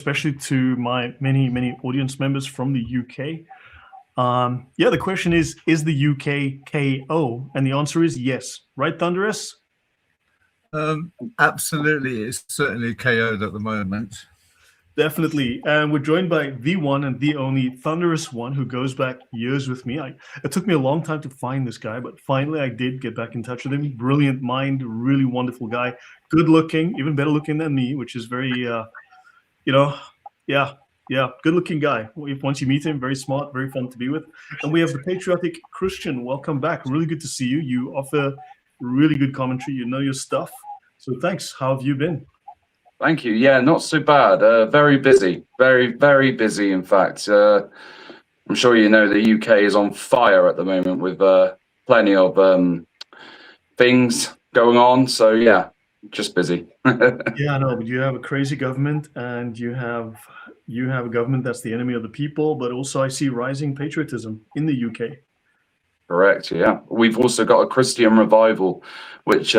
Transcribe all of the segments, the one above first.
especially to my many audience members from the UK. Yeah, the question is the UK KO? And the answer is yes. Right, Thunderous? Absolutely, it's certainly KO'd at the moment. Definitely. And we're joined by the one and the only Thunderous One, who goes back years with me. It took me a long time to find this guy, but finally I did get back in touch with him. Brilliant mind, really wonderful guy, good looking, even better looking than me, which is very, yeah, good looking guy. Once you meet him, very smart, very fun to be with. And we have the patriotic Christian. Welcome back. Really good to see you. You offer really good commentary. You know your stuff. So thanks. How have you been? Thank you. Yeah, not so bad. Very busy. Very busy, in fact. I'm sure you know the UK is on fire at the moment with plenty of things going on. So, yeah, just busy. Yeah, I know, but you have a crazy government, and you have a government that's the enemy of the people, but also I see rising patriotism in the UK. Correct, yeah. We've also got a Christian revival, which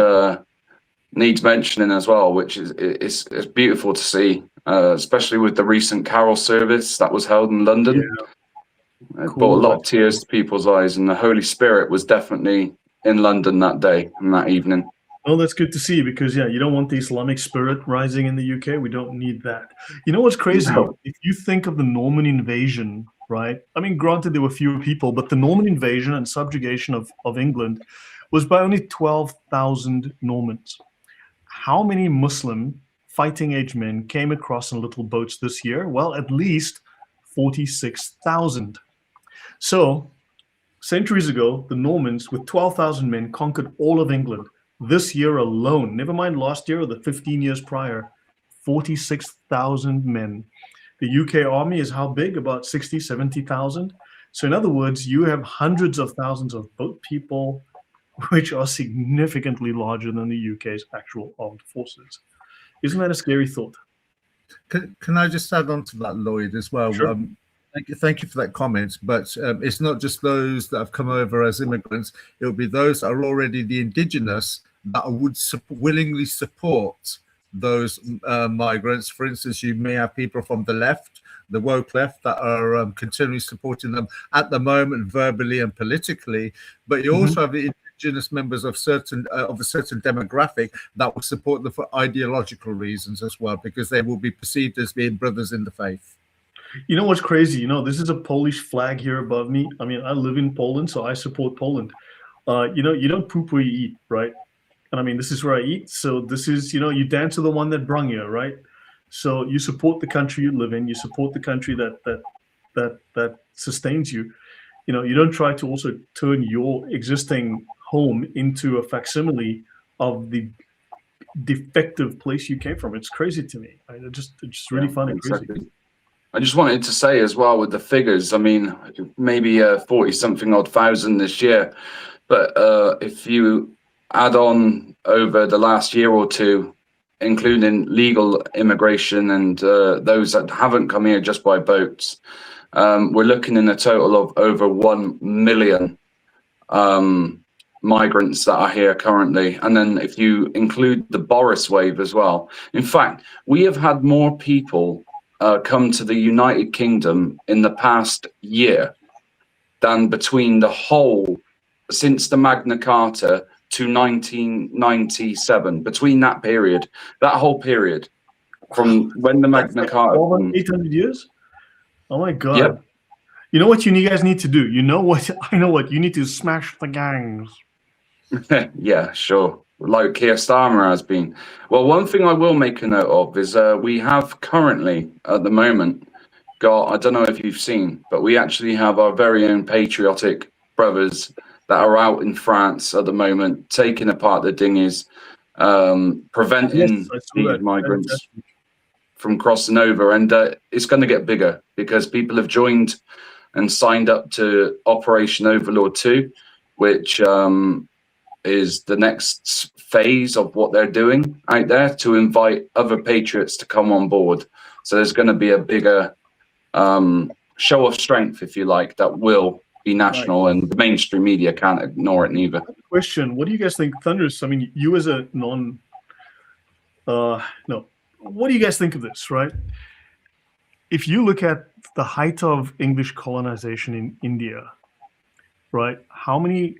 needs mentioning as well, which is beautiful to see, especially with the recent carol service that was held in London. Yeah. It Cool. brought a lot of tears to people's eyes, and the Holy Spirit was definitely in London that day and that evening. Oh, that's good to see, because yeah, you don't want the Islamic spirit rising in the UK. We don't need that. You know what's crazy? No. If you think of the Norman invasion, right? I mean, granted, there were fewer people, but the Norman invasion and subjugation of England was by only 12,000 Normans. How many Muslim fighting age men came across in little boats this year? Well, at least 46,000. So, centuries ago, the Normans, with 12,000 men, conquered all of England. This year alone, never mind last year or the 15 years prior, 46,000 men. The UK army is how big? About 60, 70,000. So in other words, you have hundreds of thousands of boat people, which are significantly larger than the UK's actual armed forces. Isn't that a scary thought? Can I just add on to that, Lloyd, as well? Sure. Thank you for that comment. But it's not just those that have come over as immigrants. It will be those that are already the indigenous that would willingly support those migrants. For instance, you may have people from the left, the woke left, that are continually supporting them at the moment, verbally and politically. But you also have the indigenous members of a certain demographic that will support them for ideological reasons as well, because they will be perceived as being brothers in the faith. You know what's crazy? You know, this is a Polish flag here above me. I mean, I live in Poland, so I support Poland. You know, you don't poop where you eat, right? And I mean, this is where I eat. So this is, you know, you dance to the one that brung you, right? So you support the country you live in. You support the country that sustains you. You know, you don't try to also turn your existing home into a facsimile of the defective place you came from. It's crazy to me. It's just really fun and crazy. I just wanted to say as well with the figures, I mean, maybe 40-something odd thousand this year. But if you add on over the last year or two, including legal immigration and those that haven't come here just by boats, we're looking in a total of over 1 million migrants that are here currently. And then if you include the Boris wave as well, in fact, we have had more people come to the United Kingdom in the past year than between the whole, since the Magna Carta to 1997, between that period, that whole period, from when the Magna Carta... Over 800 years? Oh my God. Yep. You know what you guys need to do? You know what? I know what. You need to smash the gangs. Yeah, sure. Like Keir Starmer has been. Well, one thing I will make a note of is we have currently, at the moment, got, I don't know if you've seen, but we actually have our very own patriotic brothers that are out in France at the moment, taking apart the dinghies, preventing these migrants from crossing over. And it's going to get bigger because people have joined and signed up to Operation Overlord 2, which is the next phase of what they're doing out there to invite other patriots to come on board. So there's going to be a bigger show of strength, if you like, that will be national, and the mainstream media can't ignore it neither. Question: what do you guys think, Thunderous? I mean, you as a what do you guys think of this, right? if you look at the height of English colonization in India, right? How many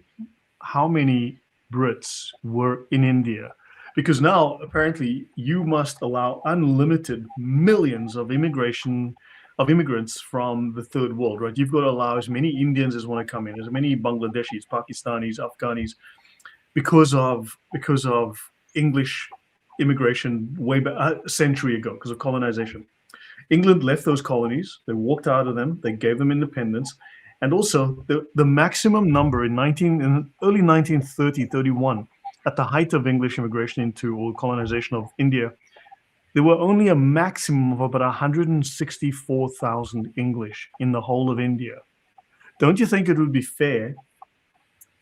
Brits were in India? Because now apparently you must allow unlimited millions of immigrants from the third world, right? You've got to allow as many Indians as want to come in, as many Bangladeshis, Pakistanis, Afghanis, because of English immigration way back a century ago, because of colonization. England left those colonies, they walked out of them, they gave them independence. And also the maximum number in early 1930, 31, at the height of English immigration into or colonization of India, there were only a maximum of about 164,000 English in the whole of India. Don't you think it would be fair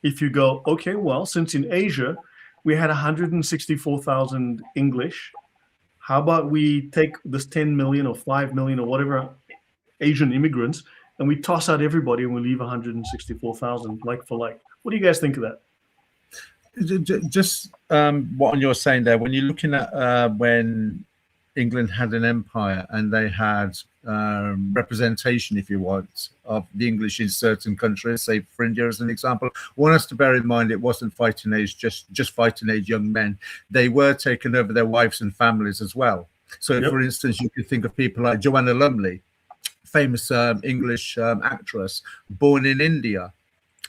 if you go, okay, well, since in Asia we had 164,000 English, how about we take this 10 million or 5 million or whatever Asian immigrants and we toss out everybody and we leave 164,000 like for like? What do you guys think of that? Just what you're saying there, when you're looking at when England had an empire and they had representation, if you want, of the English in certain countries, say for India as an example, one has to bear in mind it wasn't fighting age, just fighting age young men. They were taking over their wives and families as well. So, for instance, you could think of people like Joanna Lumley, famous English actress, born in India,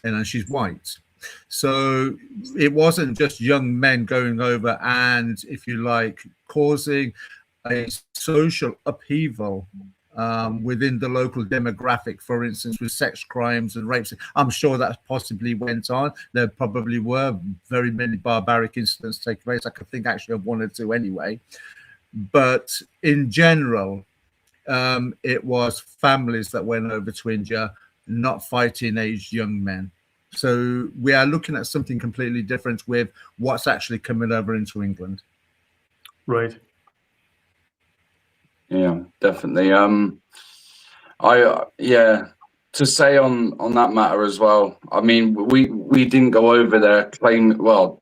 and she's white. So it wasn't just young men going over and, if you like, causing a social upheaval within the local demographic, for instance, with sex crimes and rapes. I'm sure that possibly went on. There probably were very many barbaric incidents taking place. I could think actually of one or two anyway. But in general, it was families that went over to India, not fighting aged young men. So we are looking at something completely different with what's actually coming over into England. Right. Yeah, definitely. To say on that matter as well. I mean, we didn't go over there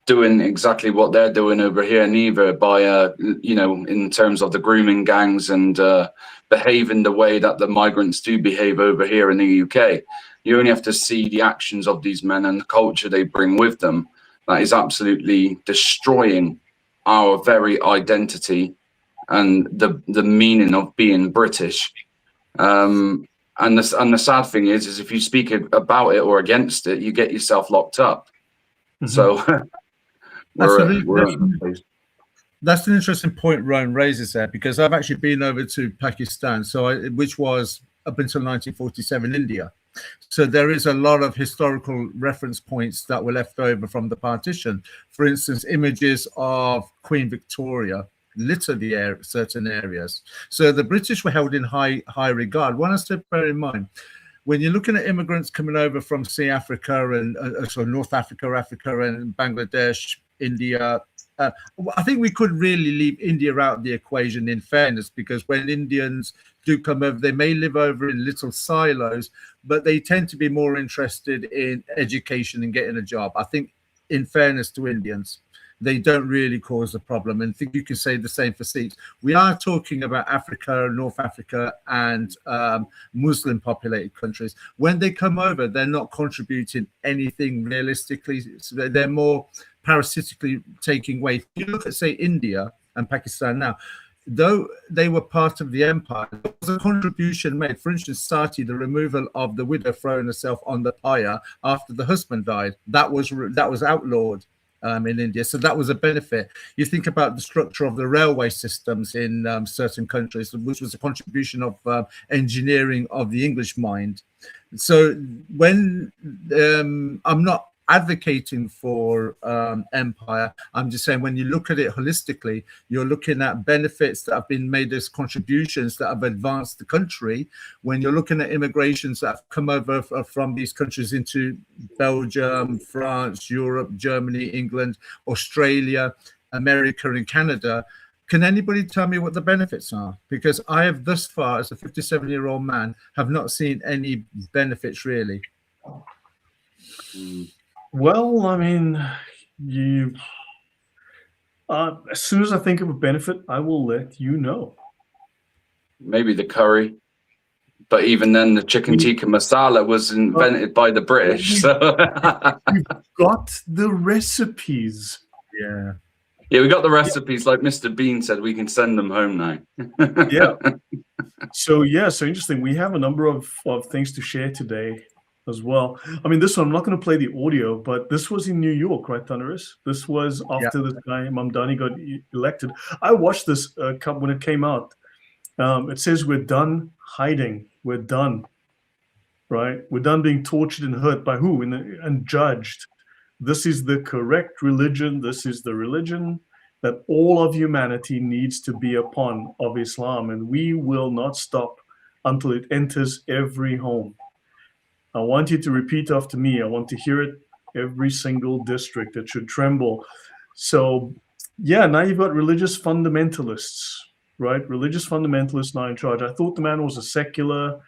doing exactly what they're doing over here, neither, by in terms of the grooming gangs and behaving the way that the migrants do behave over here in the UK. You only have to see the actions of these men and the culture they bring with them. That is absolutely destroying our very identity and the meaning of being British. And the sad thing is if you speak about it or against it, you get yourself locked up. Mm-hmm. So that's an interesting point Rowan raises there, because I've actually been over to Pakistan, which was up until 1947 India. So there is a lot of historical reference points that were left over from the partition. For instance, images of Queen Victoria litter the certain areas. So the British were held in high regard. One has to bear in mind, when you're looking at immigrants coming over from, say, Africa and North Africa, and Bangladesh, India, I think we could really leave India out of the equation, in fairness, because when Indians do come over, they may live over in little silos, but they tend to be more interested in education and getting a job. I think, in fairness to Indians, they don't really cause a problem. And I think you can say the same for Sikhs. We are talking about Africa, North Africa, and Muslim populated countries. When they come over, they're not contributing anything realistically. So they're more parasitically taking away. If you look at, say, India and Pakistan now, though they were part of the empire, there was a contribution made. For instance, Sati, the removal of the widow throwing herself on the pyre after the husband died, that was outlawed in India. So that was a benefit. You think about the structure of the railway systems in certain countries, which was a contribution of engineering of the English mind. So when I'm not advocating for empire, I'm just saying, when you look at it holistically, you're looking at benefits that have been made as contributions that have advanced the country. When you're looking at immigrations that have come over from these countries into Belgium, France, Europe, Germany, England, Australia, America, and Canada, can anybody tell me what the benefits are? Because I have thus far, as a 57-year-old man, have not seen any benefits really. Well, I mean, as soon as I think of a benefit, I will let you know. Maybe the curry. But even then, the chicken tikka masala was invented by the British. So we've got the recipes. Yeah. yeah, we got the recipes. Like Mr. Bean said, we can send them home now. Yeah. So interesting. We have a number of things to share today as well. I mean, this one, I'm not going to play the audio, but this was in New York, right, Thunderous? This was after this guy, Mamdani, got elected. I watched this when it came out. It says, we're done hiding. We're done, right? We're done being tortured and hurt by who? And judged. This is the correct religion. This is the religion that all of humanity needs to be upon, of Islam. And we will not stop until it enters every home. I want you to repeat after me. I want to hear it every single district. It should tremble. So, yeah, now you've got religious fundamentalists, right? Religious fundamentalists now in charge. I thought the man was a secular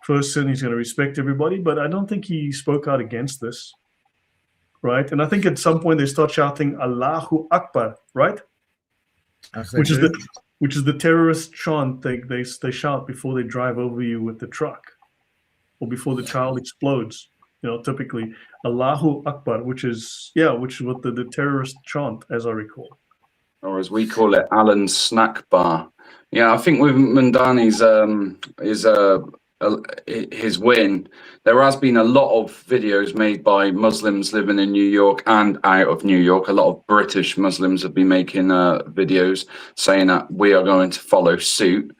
person. He's going to respect everybody, but I don't think he spoke out against this, right? And I think at some point they start shouting Allahu Akbar, right? Which is the terrorist chant they shout before they drive over you with the truck, or before the child explodes. You know, typically Allahu Akbar, which is what the terrorist chant, as I recall. Or as we call it, Alan's snack bar. Yeah, I think with Mamdani's his win, there has been a lot of videos made by Muslims living in New York and out of New York. A lot of British Muslims have been making videos saying that we are going to follow suit.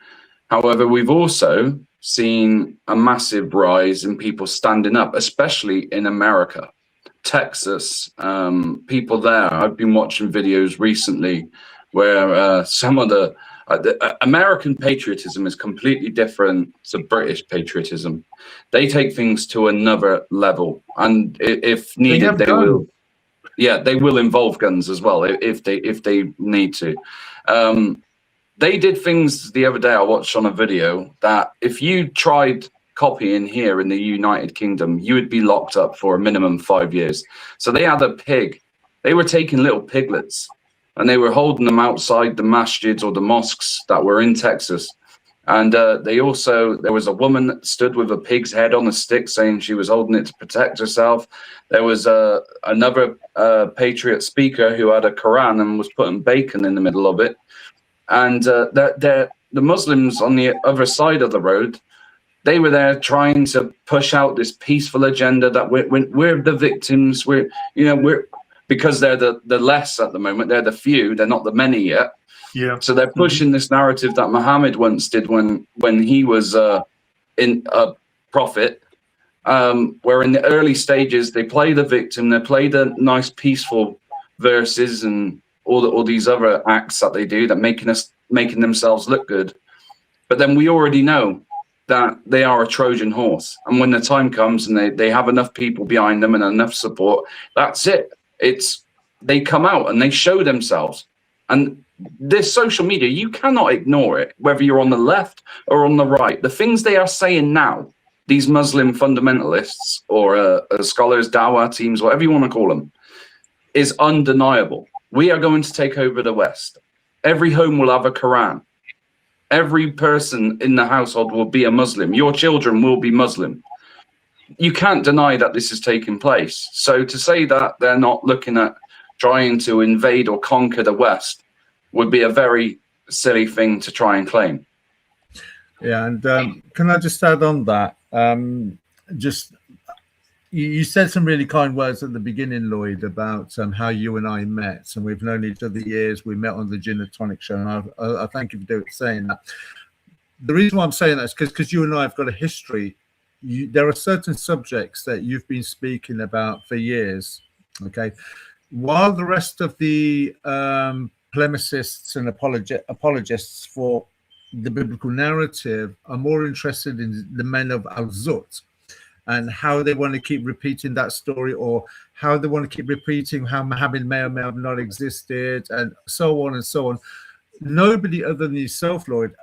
However, we've also seen a massive rise in people standing up, especially in America, Texas. People there, I've been watching videos recently where some of the American patriotism is completely different to British patriotism. They take things to another level, and if needed, they will. Yeah, they will involve guns as well if they need to. They did things the other day. I watched on a video that if you tried copying here in the United Kingdom, you would be locked up for a minimum 5 years. So they had a pig. They were taking little piglets, and they were holding them outside the masjids or the mosques that were in Texas. And there was a woman that stood with a pig's head on a stick saying she was holding it to protect herself. There was another patriot speaker who had a Quran and was putting bacon in the middle of it. And the Muslims on the other side of the road, they were there trying to push out this peaceful agenda that we're the victims. Because they're the less at the moment, they're the few, they're not the many yet. Yeah. So they're pushing this narrative that Muhammad once did when he was in a prophet, where in the early stages they play the victim, they play the nice peaceful verses and all these other acts that they do that making themselves look good. But then we already know that they are a Trojan horse, and when the time comes and they have enough people behind them and enough support, that's it. They come out and they show themselves. And this social media, you cannot ignore it, whether you're on the left or on the right. The things they are saying now, these Muslim fundamentalists or scholars, dawah teams, whatever you want to call them, is undeniable. We are going to take over the West. Every home will have a Quran. Every person in the household will be a Muslim. Your children will be Muslim. You can't deny that this is taking place. So to say that they're not looking at trying to invade or conquer the West would be a very silly thing to try and claim. Yeah, and can I just add on that? You said some really kind words at the beginning, Lloyd, about how you and I met, and we've known each other years. We met on the Gin and Tonic show, and I thank you for saying that. The reason why I'm saying that is because you and I have got a history. There are certain subjects that you've been speaking about for years, okay? While the rest of the polemicists and apologists for the biblical narrative are more interested in the men of Al-Zut and how they want to keep repeating that story, or how they want to keep repeating how Muhammad may or may have not existed, and so on and so on. Nobody other than yourself, Lloyd,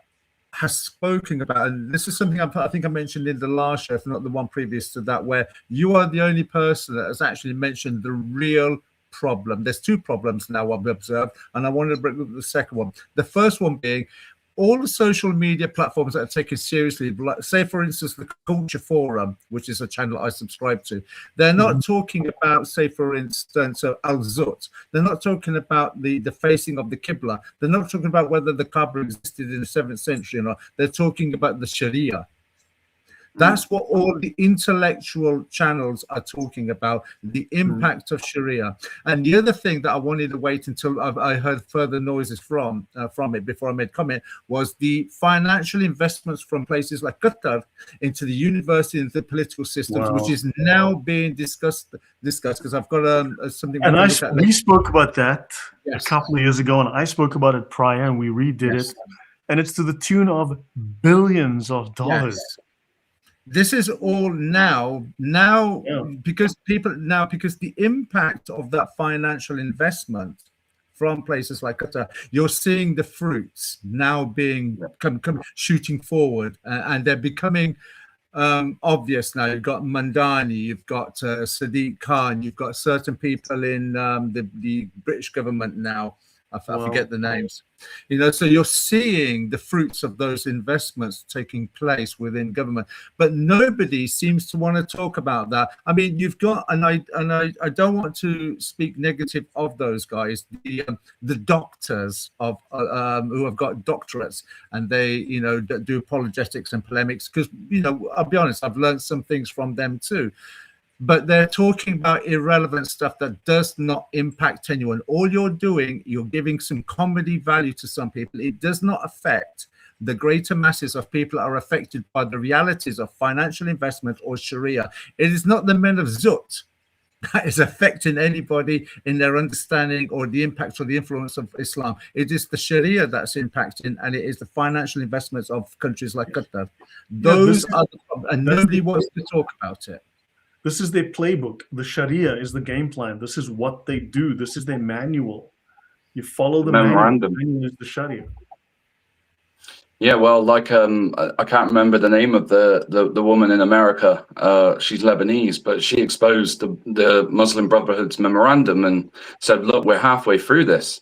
has spoken about, and this is something I think I mentioned in the last show, if not the one previous to that, where you are the only person that has actually mentioned the real problem. There's two problems now I've observed, and I wanted to bring up the second one. The first one being, all the social media platforms that are taken seriously, like, say for instance the Culture Forum, which is a channel I subscribe to, they're not talking about, say for instance, Al Zut. They're not talking about the facing of the Qibla. They're not talking about whether the Kaaba existed in the 7th century or not. They're talking about the Sharia. That's what all the intellectual channels are talking about, the impact of Sharia. And the other thing that I wanted to wait until I heard further noises from it before I made comment was the financial investments from places like Qatar into the university and the political systems, which is now being discussed because I've got something. And we spoke about that a couple of years ago, and I spoke about it prior, and we redid it, and it's to the tune of billions of dollars. This is all now because the impact of that financial investment from places like Qatar, you're seeing the fruits now being shooting forward, and they're becoming obvious now. You've got Mandani, you've got Sadiq Khan, you've got certain people in the British government now. I forget the names, so you're seeing the fruits of those investments taking place within government, but nobody seems to want to talk about that. I mean, you've got, and I don't want to speak negative of those guys, the doctors of who have got doctorates, and they do apologetics and polemics, because I'll be honest, I've learned some things from them too. But they're talking about irrelevant stuff that does not impact anyone. All you're doing, you're giving some comedy value to some people. It does not affect the greater masses of people that are affected by the realities of financial investment or Sharia. It is not the men of Zut that is affecting anybody in their understanding or the impact or the influence of Islam. It is the Sharia that's impacting, and it is the financial investments of countries like Qatar. Those are the problems, and nobody wants to talk about it. This is their playbook. The Sharia is the game plan. This is what they do. This is their manual. You follow the memorandum. Manual. The manual is the Sharia. Yeah, well, like I can't remember the name of the woman in America. She's Lebanese, but she exposed the Muslim Brotherhood's memorandum and said, "Look, we're halfway through this,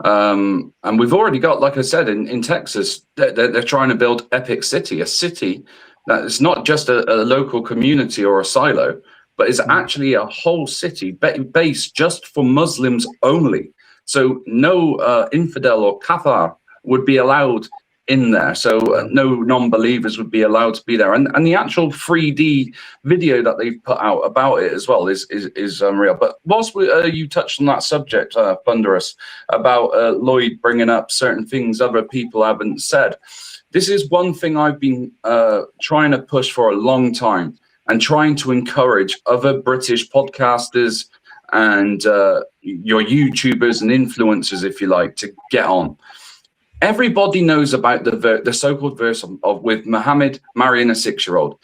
and we've already got, like I said, in Texas, they're trying to build Epic City, a city." That it's not just a local community or a silo, but it's actually a whole city based just for Muslims only. So no infidel or kafir would be allowed in there. So no non-believers would be allowed to be there. And the actual 3D video that they've put out about it as well is unreal. But whilst you touched on that subject, Thunderous, about Lloyd bringing up certain things other people haven't said, this is one thing I've been trying to push for a long time, and trying to encourage other British podcasters and your YouTubers and influencers, if you like, to get on. Everybody knows about the so-called verse of with Muhammad marrying a 6-year-old.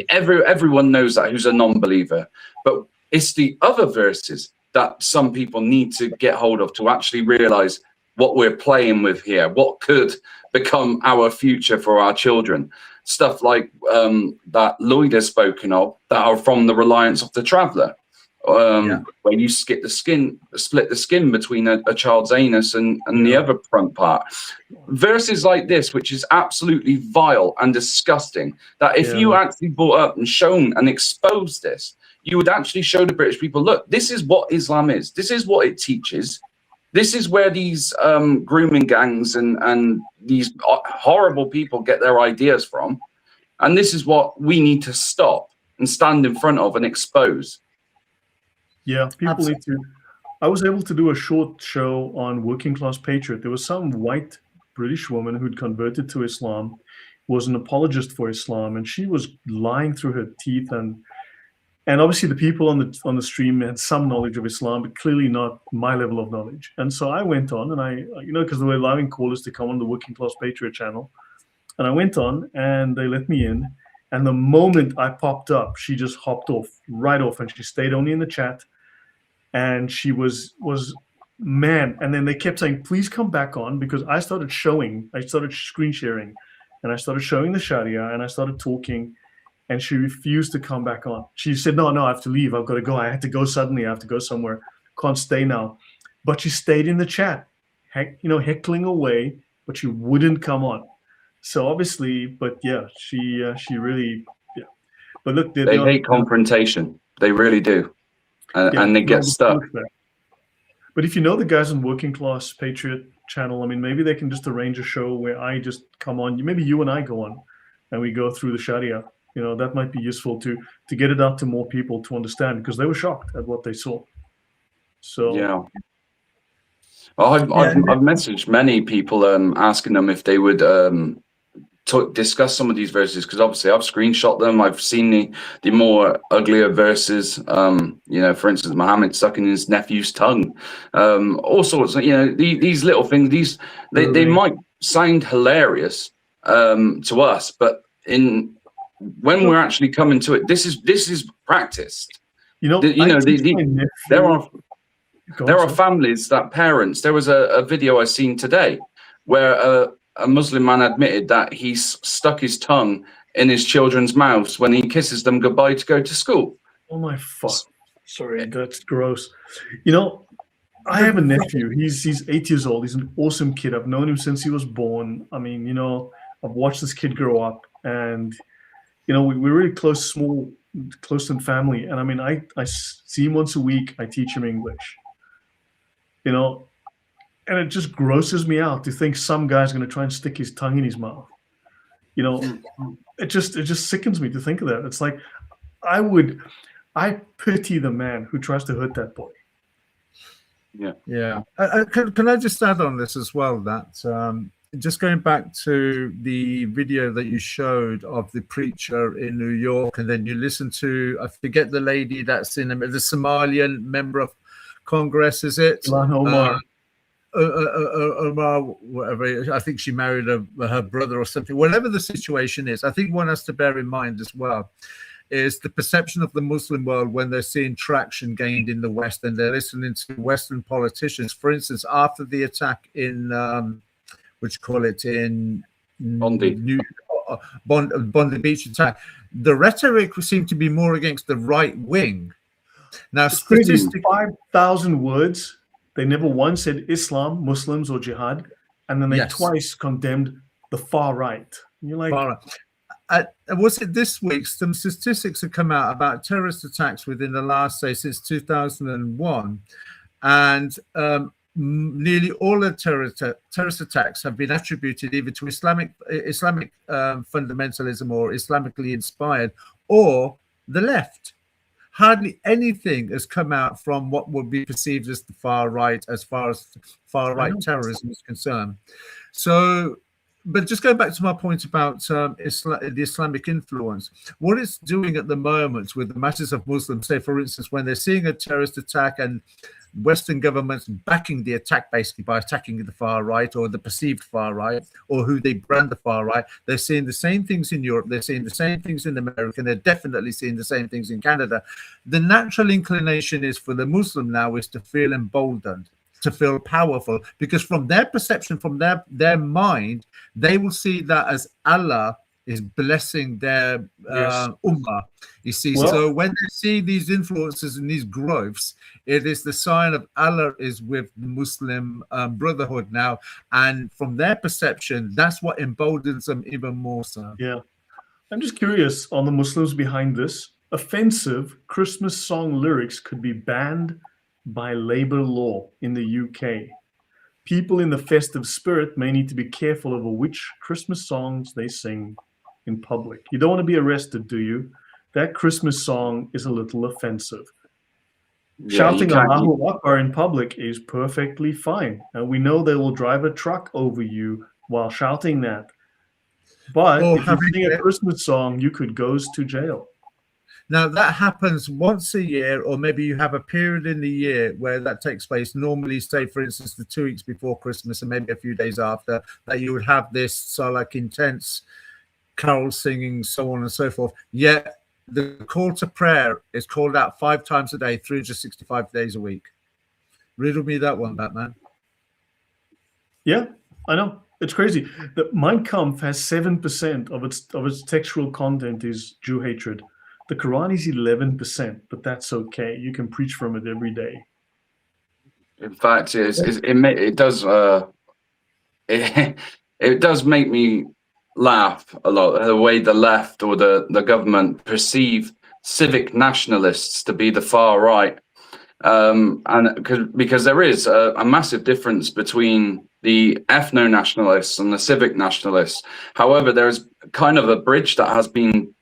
Everyone knows that, who's a non-believer. But it's the other verses that some people need to get hold of to actually realize what we're playing with here, what could become our future for our children. Stuff like that Lloyd has spoken of, that are from the reliance of the traveller, where you split the skin between a child's anus and the other front part. Verses like this, which is absolutely vile and disgusting, that if you actually brought up and shown and exposed this, you would actually show the British people, look, this is what Islam is. This is what it teaches. This is where these grooming gangs and these horrible people get their ideas from. And this is what we need to stop and stand in front of and expose. Yeah, people need to. I was able to do a short show on Working Class Patriot. There was some white British woman who'd converted to Islam, was an apologist for Islam, and she was lying through her teeth. And obviously the people on the stream had some knowledge of Islam, but clearly not my level of knowledge. And so I went on, and because they were allowing callers to come on the Working Class Patriot channel, and I went on, and they let me in. And the moment I popped up, she just hopped right off, and she stayed only in the chat. And she was man. And then they kept saying, please come back on, because I started screen sharing, and I started showing the Sharia, and I started talking. And she refused to come back on. She said, no, I have to leave. I've got to go. I had to go suddenly. I have to go somewhere. Can't stay now. But she stayed in the chat, heckling away but she wouldn't come on. So obviously, but yeah, she really, yeah. But look, They hate confrontation. They really do, and they get stuck. But if you know the guys on Working Class Patriot channel, I mean, maybe they can just arrange a show where I just come on. Maybe you and I go on, and we go through the Sharia. You know, that might be useful to get it out to more people to understand, because they were shocked at what they saw. So yeah. Well, I've messaged many people asking them if they would discuss some of these verses, because obviously I've screenshot them. I've seen the more uglier verses. You know, for instance, Muhammad sucking his nephew's tongue. All sorts of, you know, these little things. They might sound hilarious to us, but when we're actually coming to it, this is practiced. You know, there are families that parents. There was a video I seen today where a Muslim man admitted that he's stuck his tongue in his children's mouths when he kisses them goodbye to go to school. Oh my fuck! Sorry, that's gross. You know, I have a nephew. He's 8 years old. He's an awesome kid. I've known him since he was born. I mean, you know, I've watched this kid grow up, and you know, we're really close in family. And I mean, I see him once a week. I teach him English. You know, and it just grosses me out to think some guy's going to try and stick his tongue in his mouth. You know, it just sickens me to think of that. It's like, I pity the man who tries to hurt that boy. Yeah. Can I just add on this as well, that just going back to the video that you showed of the preacher in New York, and then you listen to, I forget the lady that's in the Somalian member of Congress, is it? Ilhan Omar. Omar, whatever. I think she married her brother or something. Whatever the situation is, I think one has to bear in mind as well is the perception of the Muslim world when they're seeing traction gained in the West and they're listening to Western politicians. For instance, after the attack in, in Bondi. Bondi Beach attack, the rhetoric seemed to be more against the right wing. Now, statistically, 5,000 words. They never once said Islam, Muslims, or jihad, and then they twice condemned the far right. And you're like, was it this week? Some statistics have come out about terrorist attacks within the last, say, since 2001, and nearly all the terrorist attacks have been attributed either to Islamic fundamentalism or Islamically inspired, or the left. Hardly anything has come out from what would be perceived as the far right, as far as far right terrorism is concerned. So, but just going back to my point about the Islamic influence, what it's doing at the moment with the masses of Muslims, say, for instance, when they're seeing a terrorist attack and Western governments backing the attack basically by attacking the far right or the perceived far right or who they brand the far right, they're seeing the same things in Europe, they're seeing the same things in America, and they're definitely seeing the same things in Canada. The natural inclination is for the Muslim now is to feel emboldened, to feel powerful, because from their perception, from their mind, they will see that as Allah is blessing their ummah. You see, so when they see these influences and these growths, it is the sign of Allah is with the Muslim brotherhood now. And from their perception, that's what emboldens them even more so. Yeah. I'm just curious on the Muslims behind this. Offensive Christmas song lyrics could be banned by labor law in the UK. People in the festive spirit may need to be careful over which Christmas songs they sing in public. You don't want to be arrested, do you? That Christmas song is a little offensive. Shouting Allahu Akbar in public is perfectly fine. And we know they will drive a truck over you while shouting that. But if you sing a Christmas song, you could go to jail. Now, that happens once a year, or maybe you have a period in the year where that takes place. Normally, say, for instance, the 2 weeks before Christmas and maybe a few days after, that you would have this like intense carol singing, so on and so forth. Yet the call to prayer is called out 5 times a day, 365 days a week. Riddle me that one, Batman. Yeah, I know. It's crazy. The Mein Kampf has 7% of its textual content is Jew hatred. The Quran is 11%, but that's okay. You can preach from it every day. In fact, it does it does make me laugh a lot, the way the left or the government perceive civic nationalists to be the far right. And because there is a massive difference between the ethno-nationalists and the civic nationalists. However, there's kind of a bridge that has been,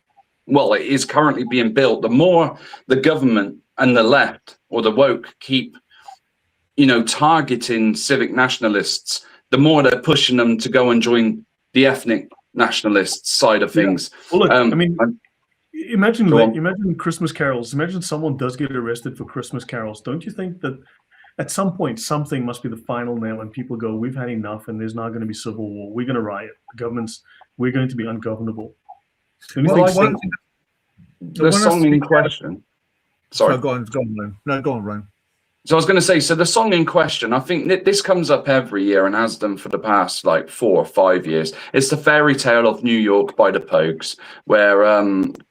well, it is currently being built. The more the government and the left or the woke keep, targeting civic nationalists, the more they're pushing them to go and join the ethnic nationalist side of things. Well, look, I mean, imagine Christmas carols. Imagine someone does get arrested for Christmas carols. Don't you think that at some point something must be the final nail and people go, we've had enough and there's not going to be civil war. We're going to riot. We're going to be ungovernable. The song in question. Sorry. Go on, Ron. No, go on, Ron. So I was going to say, so the song in question, I think this comes up every year and has done for the past like 4 or 5 years. It's the Fairy Tale of New York by the Pogues, where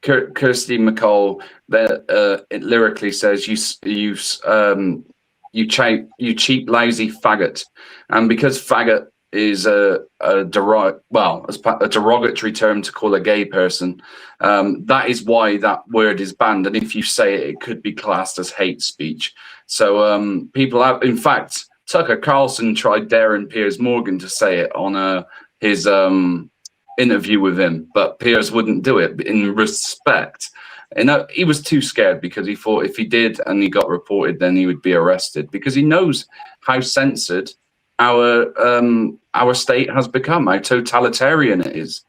Kirsty MacColl it lyrically says, you cheap, lazy faggot. And because faggot is a derogatory term to call a gay person, that is why that word is banned. And if you say it, it could be classed as hate speech. So people have, in fact, Tucker Carlson tried daring Piers Morgan to say it on his interview with him, but Piers wouldn't do it in respect. And he was too scared because he thought if he did and he got reported, then he would be arrested, because he knows how censored our state has become, how totalitarian it is.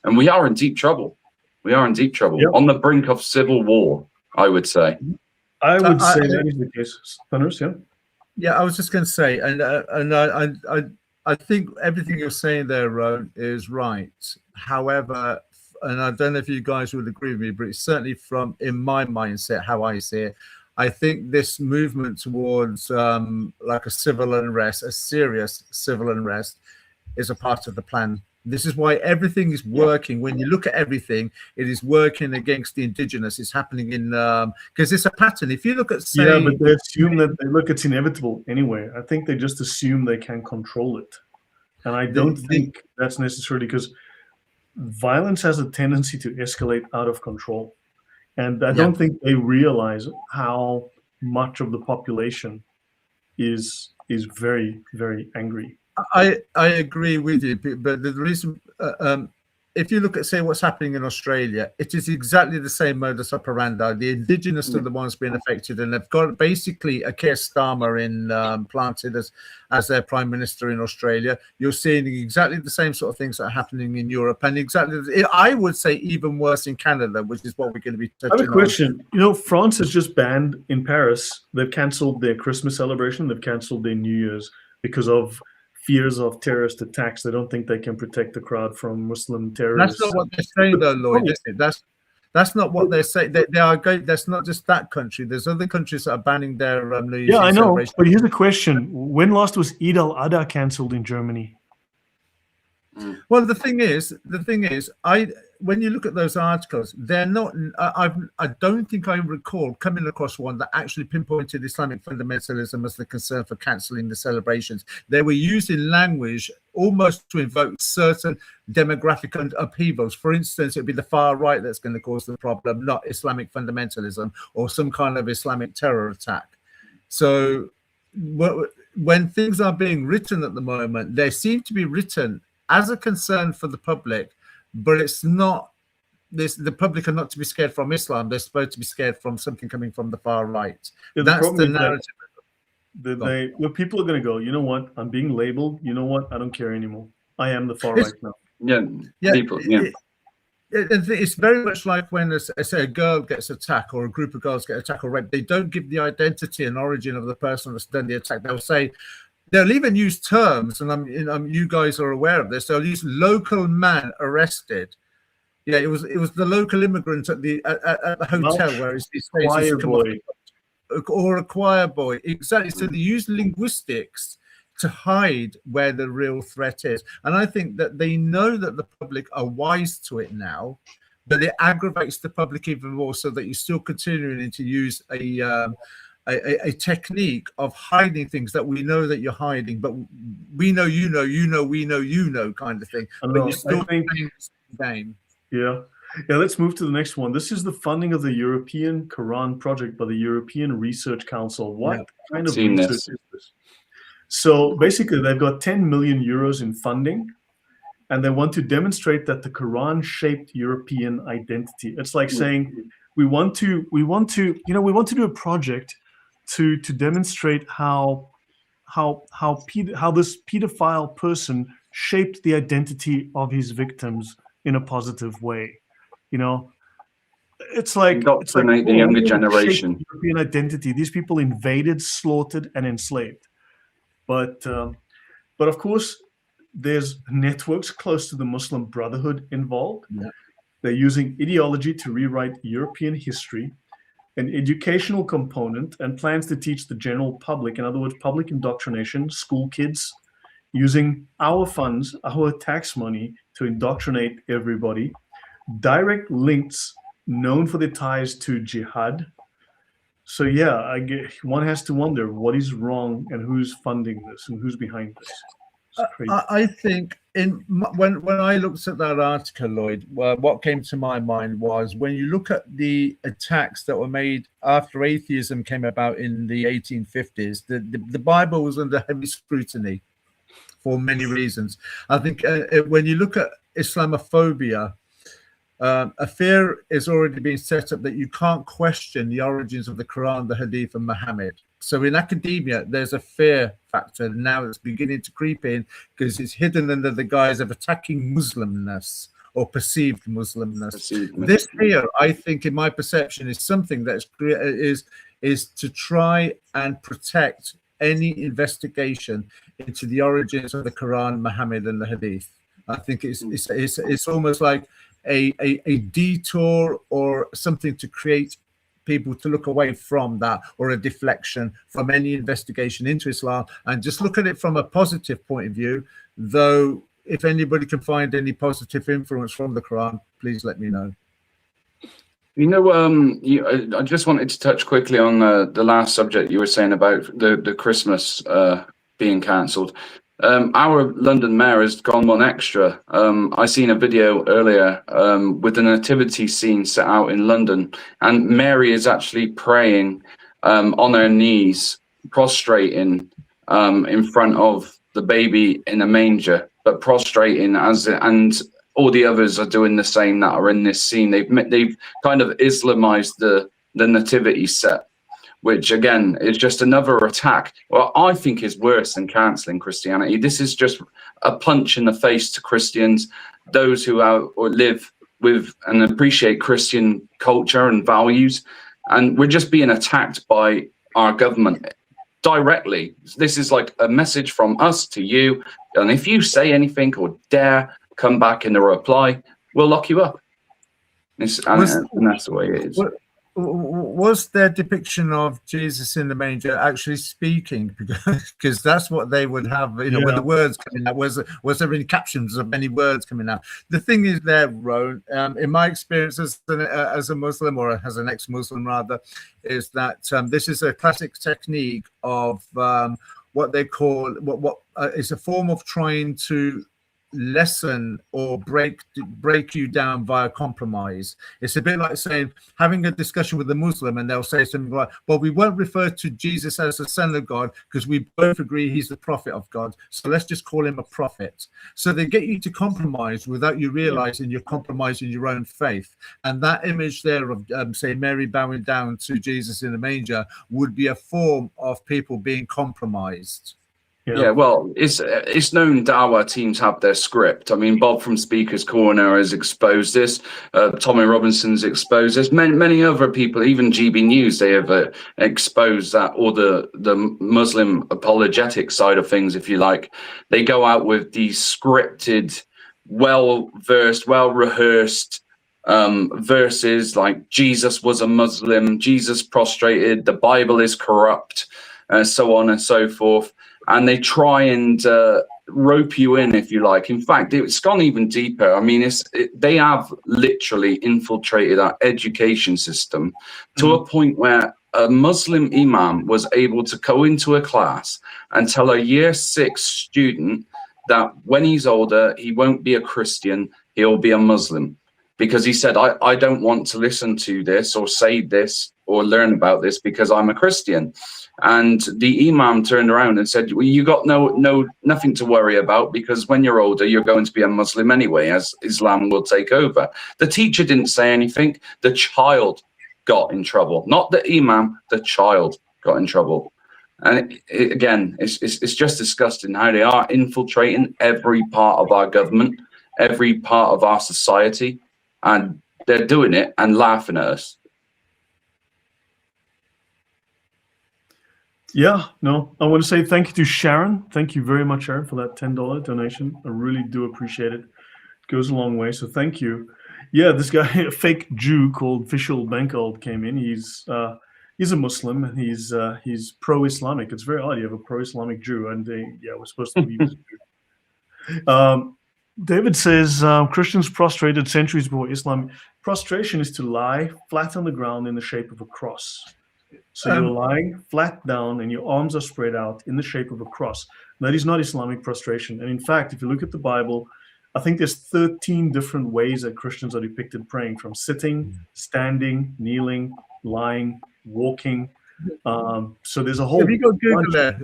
And we are in deep trouble. We are in deep trouble, on the brink of civil war, I would say. I would say that is the case. Thunderous, yeah? Yeah, I was just going to say, and I think everything you're saying there, Ron, is right. However, and I don't know if you guys would agree with me, but it's certainly in my mindset, how I see it, I think this movement towards like a civil unrest, a serious civil unrest, is a part of the plan. This is why everything is working. When you look at everything, it is working against the indigenous. It's happening in because it's a pattern. If you look at, say, but they assume that it's inevitable anyway. I think they just assume they can control it, and I don't think that's necessarily, because violence has a tendency to escalate out of control. And I don't think they realize how much of the population is very, very angry. I agree with you, but the reason, if you look at, say, what's happening in Australia, it is exactly the same modus operandi. The indigenous are the ones being affected, and they've got basically a Keir Starmer planted as their prime minister in Australia. You're seeing exactly the same sort of things that are happening in Europe, and I would say even worse in Canada, which is what we're going to be touching on. I have a question. France has just banned in Paris. They've cancelled their Christmas celebration. They've cancelled their New Year's because of fears of terrorist attacks. They don't think they can protect the crowd from Muslim terrorists. That's not what they're saying, though, Lloyd. That's not what they're saying. They are going. That's not just that country. There's other countries that are banning their New Year's. Yeah, I know. But here's a question: when last was Eid al-Adha cancelled in Germany? Well, the thing is, when you look at those articles, they're not. I don't think I recall coming across one that actually pinpointed Islamic fundamentalism as the concern for cancelling the celebrations. They were using language almost to invoke certain demographic upheavals. For instance, it'd be the far right that's going to cause the problem, not Islamic fundamentalism or some kind of Islamic terror attack. So, when things are being written at the moment, they seem to be written as a concern for the public, but it's not. The public are not to be scared from Islam. They're supposed to be scared from something coming from the far right. That's the narrative. People are going to go, you know what? I'm being labeled. You know what? I don't care anymore. I am the far right now. It's very much like when, say, a girl gets attacked or a group of girls get attacked or raped. They don't give the identity and origin of the person that's done the attack. They'll say. They'll even use terms, and you guys are aware of this. They'll use local man arrested. Yeah, it was the local immigrant at the hotel where his face is boy. Or a choir boy. Exactly. So they use linguistics to hide where the real threat is. And I think that they know that the public are wise to it now, but it aggravates the public even more, so that you're still continuing to use a technique of hiding things that we know that you're hiding, but we know you know, you know, we know you know, kind of thing. But you're still playing the same game. Yeah. Yeah, let's move to the next one. This is the funding of the European Quran project by the European Research Council. What kind of research is this? So basically, they've got 10 million euros in funding, and they want to demonstrate that the Quran shaped European identity. It's like saying we want to do a project to demonstrate how this pedophile person shaped the identity of his victims in a positive way. You know, it's like Indoctrinate the younger generation. European identity. These people invaded, slaughtered, and enslaved. But of course, there's networks close to the Muslim Brotherhood involved. Yeah. They're using ideology to rewrite European history, an educational component, and plans to teach the general public, in other words, public indoctrination, school kids, using our funds, our tax money to indoctrinate everybody. Direct links known for their ties to jihad. So yeah, one has to wonder what is wrong and who's funding this and who's behind this. I think when I looked at that article, Lloyd, what came to my mind was when you look at the attacks that were made after atheism came about in the 1850s, the Bible was under heavy scrutiny for many reasons. I think when you look at Islamophobia, a fear is already being set up that you can't question the origins of the Quran, the Hadith, and Muhammad. So in academia, there's a fear factor now that's beginning to creep in because it's hidden under the guise of attacking Muslimness or perceived Muslimness. This here, I think, in my perception, is something that is to try and protect any investigation into the origins of the Quran, Muhammad, and the Hadith. I think it's almost like a detour or something to create people to look away from that, or a deflection from any investigation into Islam, and just look at it from a positive point of view. Though if anybody can find any positive influence from the Quran, please let me know. You know, I just wanted to touch quickly on the last subject you were saying about the Christmas being cancelled. Our London mayor has gone one extra. I seen a video earlier with a nativity scene set out in London, and Mary is actually praying on her knees, prostrating in front of the baby in a manger, but prostrating and all the others are doing the same that are in this scene. They've kind of Islamized the nativity set, which again is just another attack. Well, I think is worse than cancelling Christianity. This is just a punch in the face to Christians, those who live with and appreciate Christian culture and values. And we're just being attacked by our government directly. This is like a message from us to you. And if you say anything or dare come back in the reply, we'll lock you up. And that's the way it is. Was their depiction of Jesus in the manger actually speaking? Because that's what they would have, you know, when the words coming out. Was there any captions of any words coming out? The thing is there, Ron, in my experience as a Muslim, or as an ex-Muslim rather, is that this is a classic technique of what they call, what is a form of trying to lessen or break you down via compromise. It's a bit like saying, having a discussion with a Muslim, and they'll say something like, well, we won't refer to Jesus as the son of God because we both agree he's the prophet of God, so let's just call him a prophet. So they get you to compromise without you realizing you're compromising your own faith. And that image there of say Mary bowing down to Jesus in the manger would be a form of people being compromised. Yeah, well, it's known that our teams have their script. I mean, Bob from Speaker's Corner has exposed this. Tommy Robinson's exposed this. Many other people, even GB News, they have exposed that, or the Muslim apologetic side of things, if you like. They go out with these scripted, well-versed, well-rehearsed verses like Jesus was a Muslim, Jesus prostrated, the Bible is corrupt, so on and so forth. And they try and rope you in, if you like. In fact, it's gone even deeper. I mean, they have literally infiltrated our education system to a point where a Muslim imam was able to go into a class and tell a year 6 student that when he's older, he won't be a Christian, he'll be a Muslim. Because he said, I don't want to listen to this or say this or learn about this because I'm a Christian. And the imam turned around and said, well, you got nothing to worry about, because when you're older, you're going to be a Muslim anyway, as Islam will take over. The teacher didn't say anything. The child got in trouble. Not the imam, the child got in trouble. And again, it's just disgusting how they are infiltrating every part of our government, every part of our society. And they're doing it and laughing at us. Yeah, no, I want to say thank you to Sharon. Thank you very much, Sharon, for that $10 donation. I really do appreciate it. It goes a long way, so thank you. Yeah, this guy, a fake Jew called Vishal Benkold, came in. He's a Muslim, and he's pro-Islamic. It's very odd. You have a pro-Islamic Jew, and we're supposed to believe this Jew. David says Christians prostrated centuries before Islam. Prostration is to lie flat on the ground in the shape of a cross. So you're lying flat down and your arms are spread out in the shape of a cross. That is not Islamic prostration. And in fact, if you look at the Bible, I think there's 13 different ways that Christians are depicted praying, from sitting, standing, kneeling, lying, walking. So there's a whole. Have you got Google there?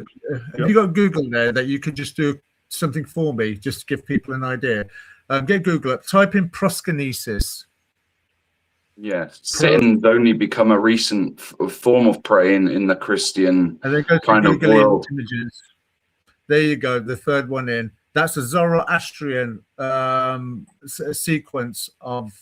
Have you got Google there that you could just do something for me, just to give people an idea? Get Google up, type in proskynesis. Yeah, sitting's only become a recent form of praying in the Christian kind of world. Images. There you go, the third one in. That's a Zoroastrian sequence of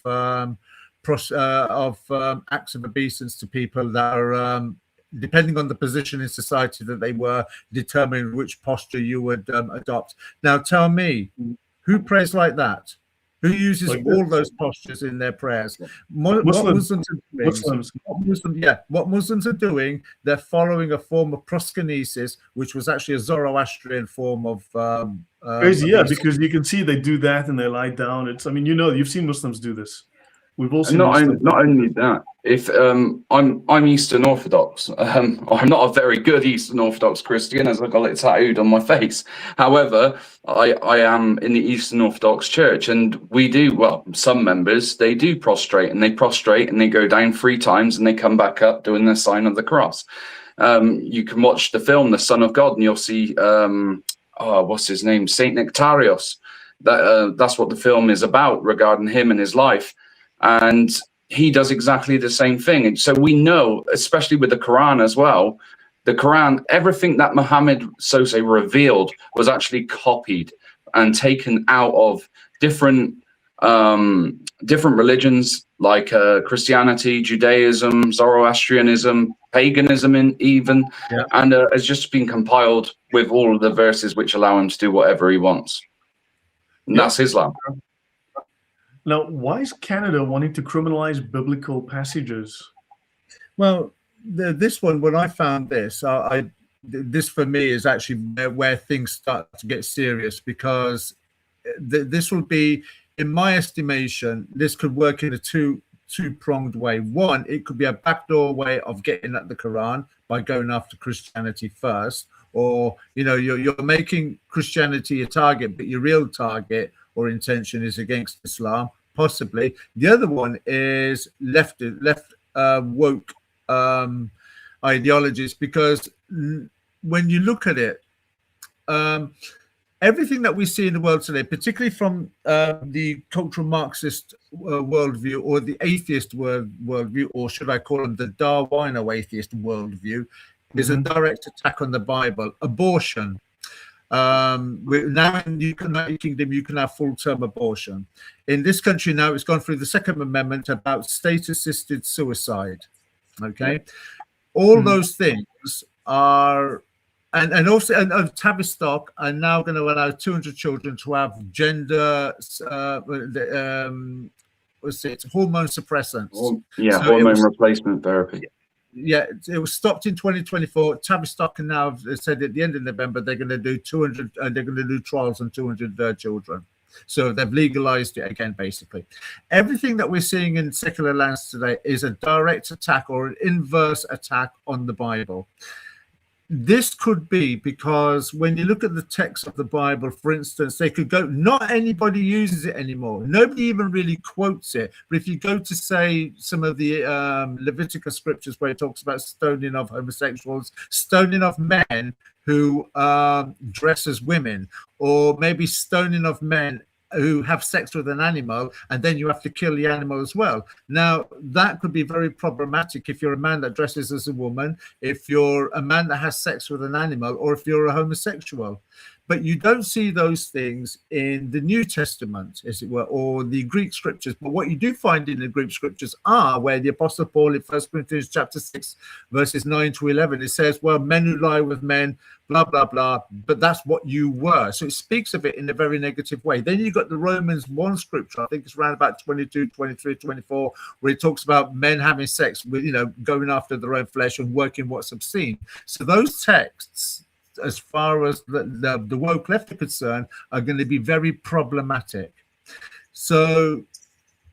acts of obeisance to people that are, depending on the position in society that they were, determining which posture you would adopt. Now, tell me, who prays like that? Who uses like all those postures in their prayers? What Muslims are doing, what Muslims are doing, they're following a form of proskynesis, which was actually a Zoroastrian form of crazy, yeah, because you can see they do that and they lie down. It's, I mean, you've seen Muslims do this. We've all seen not only that. If I'm Eastern Orthodox, I'm not a very good Eastern Orthodox Christian, as I got it tattooed on my face. However, I am in the Eastern Orthodox Church, and we do, well, some members, they do prostrate, and they go down 3 times and they come back up doing the sign of the cross. You can watch the film The Son of God, and you'll see what's his name, Saint Nectarios. That's what the film is about, regarding him and his life. And he does exactly the same thing. And so we know, especially with the Quran as well, the Quran, everything that Muhammad Sose revealed was actually copied and taken out of different religions, like Christianity, Judaism, Zoroastrianism, paganism, and has just been compiled with all of the verses which allow him to do whatever he wants. And that's Islam. Now, why is Canada wanting to criminalize biblical passages? Well, this one, when I found this, this for me is actually where things start to get serious, because this will be, in my estimation, this could work in a two-pronged way. One, it could be a backdoor way of getting at the Quran by going after Christianity first, or you're making Christianity a target, but your real target or intention is against Islam, possibly. The other one is left woke ideologies, because when you look at it, everything that we see in the world today, particularly from the cultural Marxist worldview, or the atheist worldview, or should I call them the Darwino atheist worldview, is a direct attack on the Bible. Abortion. Now in the United Kingdom, you can have full-term abortion. In this country now, it's gone through the Second Amendment about state-assisted suicide. Okay, all those things are, and also, and Tavistock are now going to allow 200 children to have gender, hormone suppressants. Hormone replacement therapy. Yeah, it was stopped in 2024. Tavistock now said at the end of November they're going to do 200, and they're going to do trials on 200 children. So they've legalized it again, basically. Everything that we're seeing in secular lands today is a direct attack or an inverse attack on the Bible. This could be because when you look at the text of the Bible, for instance, they could go, not anybody uses it anymore. Nobody even really quotes it. But if you go to, say, some of the Leviticus scriptures where it talks about stoning of homosexuals, stoning of men who dress as women, or maybe stoning of men who have sex with an animal, and then you have to kill the animal as well. Now, that could be very problematic if you're a man that dresses as a woman, if you're a man that has sex with an animal, or if you're a homosexual. But you don't see those things in the New Testament, as it were, or the Greek scriptures. But what you do find in the Greek scriptures are where the Apostle Paul in 1 Corinthians chapter 6, verses 9 to 11, it says, well, men who lie with men, blah, blah, blah, but that's what you were. So it speaks of it in a very negative way. Then you've got the Romans 1 scripture, I think it's around about 22, 23, 24, where it talks about men having sex with, going after their own flesh and working what's obscene. So those texts, as far as the woke left are concerned, are going to be very problematic. So,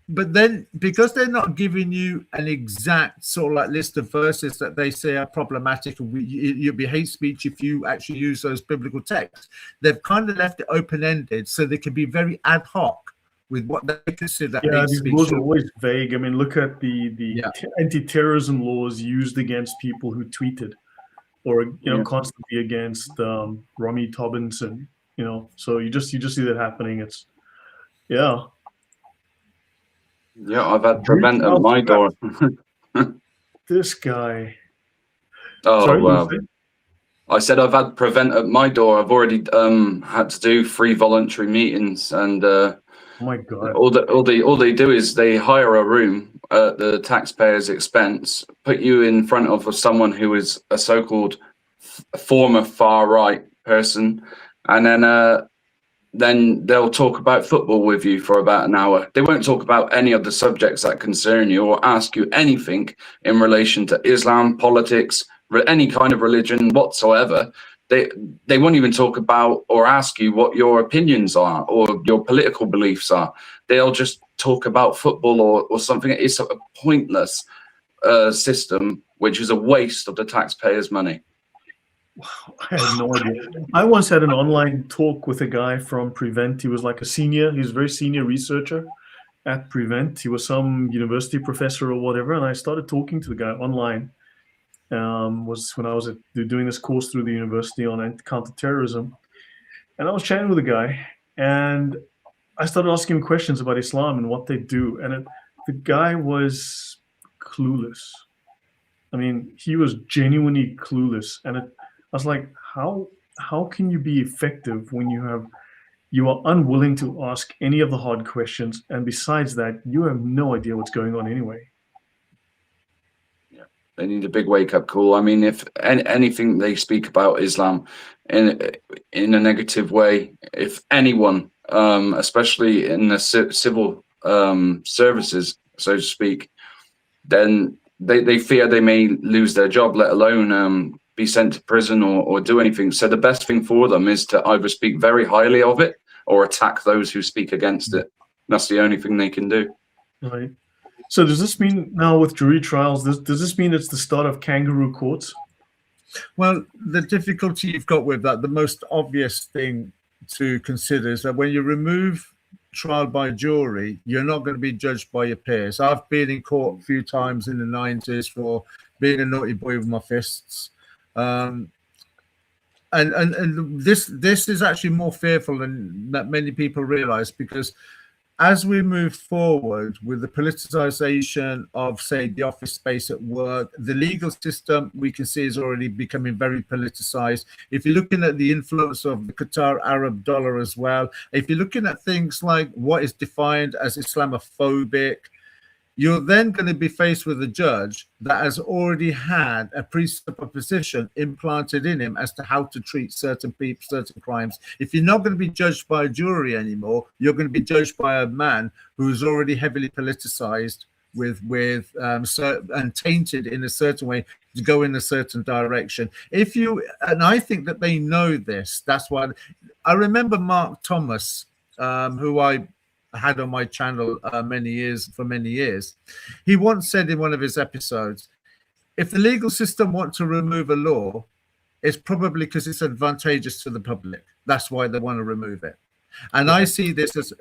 but then because they're not giving you an exact sort of like list of verses that they say are problematic, and you'll be hate speech if you actually use those biblical texts, they've kind of left it open-ended so they can be very ad hoc with what they consider hate these speech. laws are always vague. I mean, look at the anti-terrorism laws used against people who tweeted, or constantly against Romy Tobinson, so you just see that happening. It's I've had prevent at my door. This guy. Oh, sorry, wow. I said I've had prevent at my door. I've already had to do free voluntary meetings, and oh my God, all they do is they hire a room at the taxpayer's expense, put you in front of someone who is a so-called former far right person, and then they'll talk about football with you for about an hour. They won't talk about any of the subjects that concern you or ask you anything in relation to Islam, politics, any kind of religion whatsoever. They won't even talk about or ask you what your opinions are or your political beliefs are. They'll just talk about football or something. It's a pointless system, which is a waste of the taxpayers' money. I had no idea. I once had an online talk with a guy from Prevent. He was like he was a very senior researcher at Prevent. He was some university professor or whatever, and I started talking to the guy online. Was when I was doing this course through the university on counterterrorism, and I was chatting with the guy, and I started asking him questions about Islam and what they do, and the guy was clueless. I mean, he was genuinely clueless, and I was like, how can you be effective when you are unwilling to ask any of the hard questions, and besides that, you have no idea what's going on anyway. They need a big wake-up call. I mean, if anything they speak about Islam in a negative way, if anyone, especially in the civil services, so to speak, then they fear they may lose their job, let alone be sent to prison or do anything. So the best thing for them is to either speak very highly of it or attack those who speak against it. That's the only thing they can do. Right. So does this mean now with jury trials, does this mean it's the start of kangaroo courts? Well, the difficulty you've got with that, the most obvious thing to consider is that when you remove trial by jury, you're not going to be judged by your peers. I've been in court a few times in the 90s for being a naughty boy with my fists. And this is actually more fearful than that many people realize, because as we move forward with the politicization of, say, the office space at work, the legal system we can see is already becoming very politicized. If you're looking at the influence of the Qatar Arab dollar as well, if you're looking at things like what is defined as Islamophobic, you're then going to be faced with a judge that has already had a presupposition implanted in him as to how to treat certain people, certain crimes. If you're not going to be judged by a jury anymore, you're going to be judged by a man who's already heavily politicized and tainted in a certain way to go in a certain direction. And I think that they know this. That's why I remember Mark Thomas who I had on my channel for many years. He once said in one of his episodes, if the legal system wants to remove a law, it's probably because it's advantageous to the public. That's why they want to remove it. And I see this as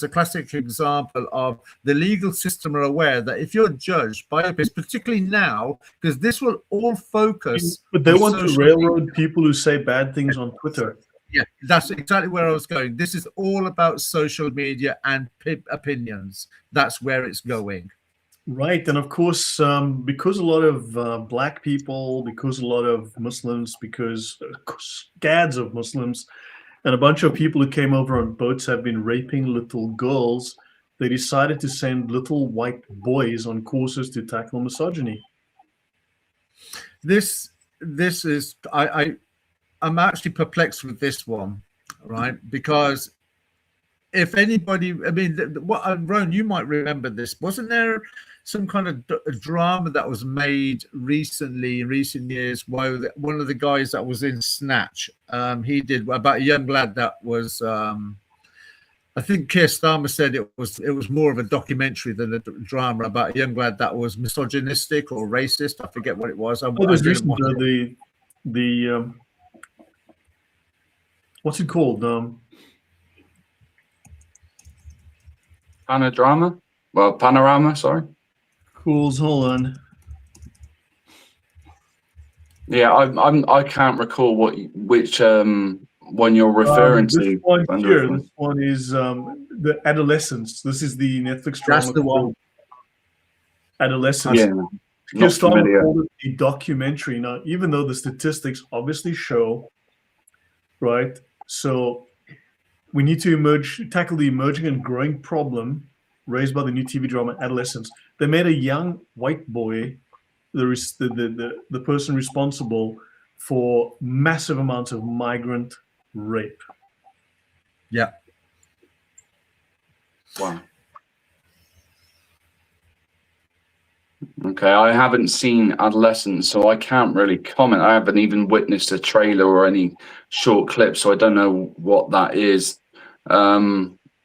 a classic example of the legal system are aware that if you're judged by a particularly now, because this will all focus. But they want to railroad people who say bad things on Twitter. Yeah, that's exactly where I was going. This is all about social media and opinions. That's where it's going. Right. And of course, because a lot of black people, because a lot of Muslims, because scads of Muslims, and a bunch of people who came over on boats have been raping little girls, they decided to send little white boys on courses to tackle misogyny. This is I'm actually perplexed with this one, right? Because if anybody, I mean, Ron, you might remember this. Wasn't there some kind of drama that was made recently, in recent years, where one of the guys that was in Snatch, he did about a young lad that was, I think Keir Starmer said it was more of a documentary than a drama about a young lad that was misogynistic or racist. I forget what it was. What's it called? Panorama, sorry. Hold on. Yeah, I can't recall which one you're referring to. This one is the Adolescence. This is the Netflix drama. That's the one. Adolescence. Yeah, Keir Starmer called it a documentary. Now, even though the statistics obviously show, right? So we need to tackle the emerging and growing problem raised by the new TV drama Adolescence. They made a young white boy the person responsible for massive amounts of migrant rape. Yeah. Wow. Okay, I haven't seen Adolescence, so I can't really comment. I haven't even witnessed a trailer or any short clip, so I don't know what that is.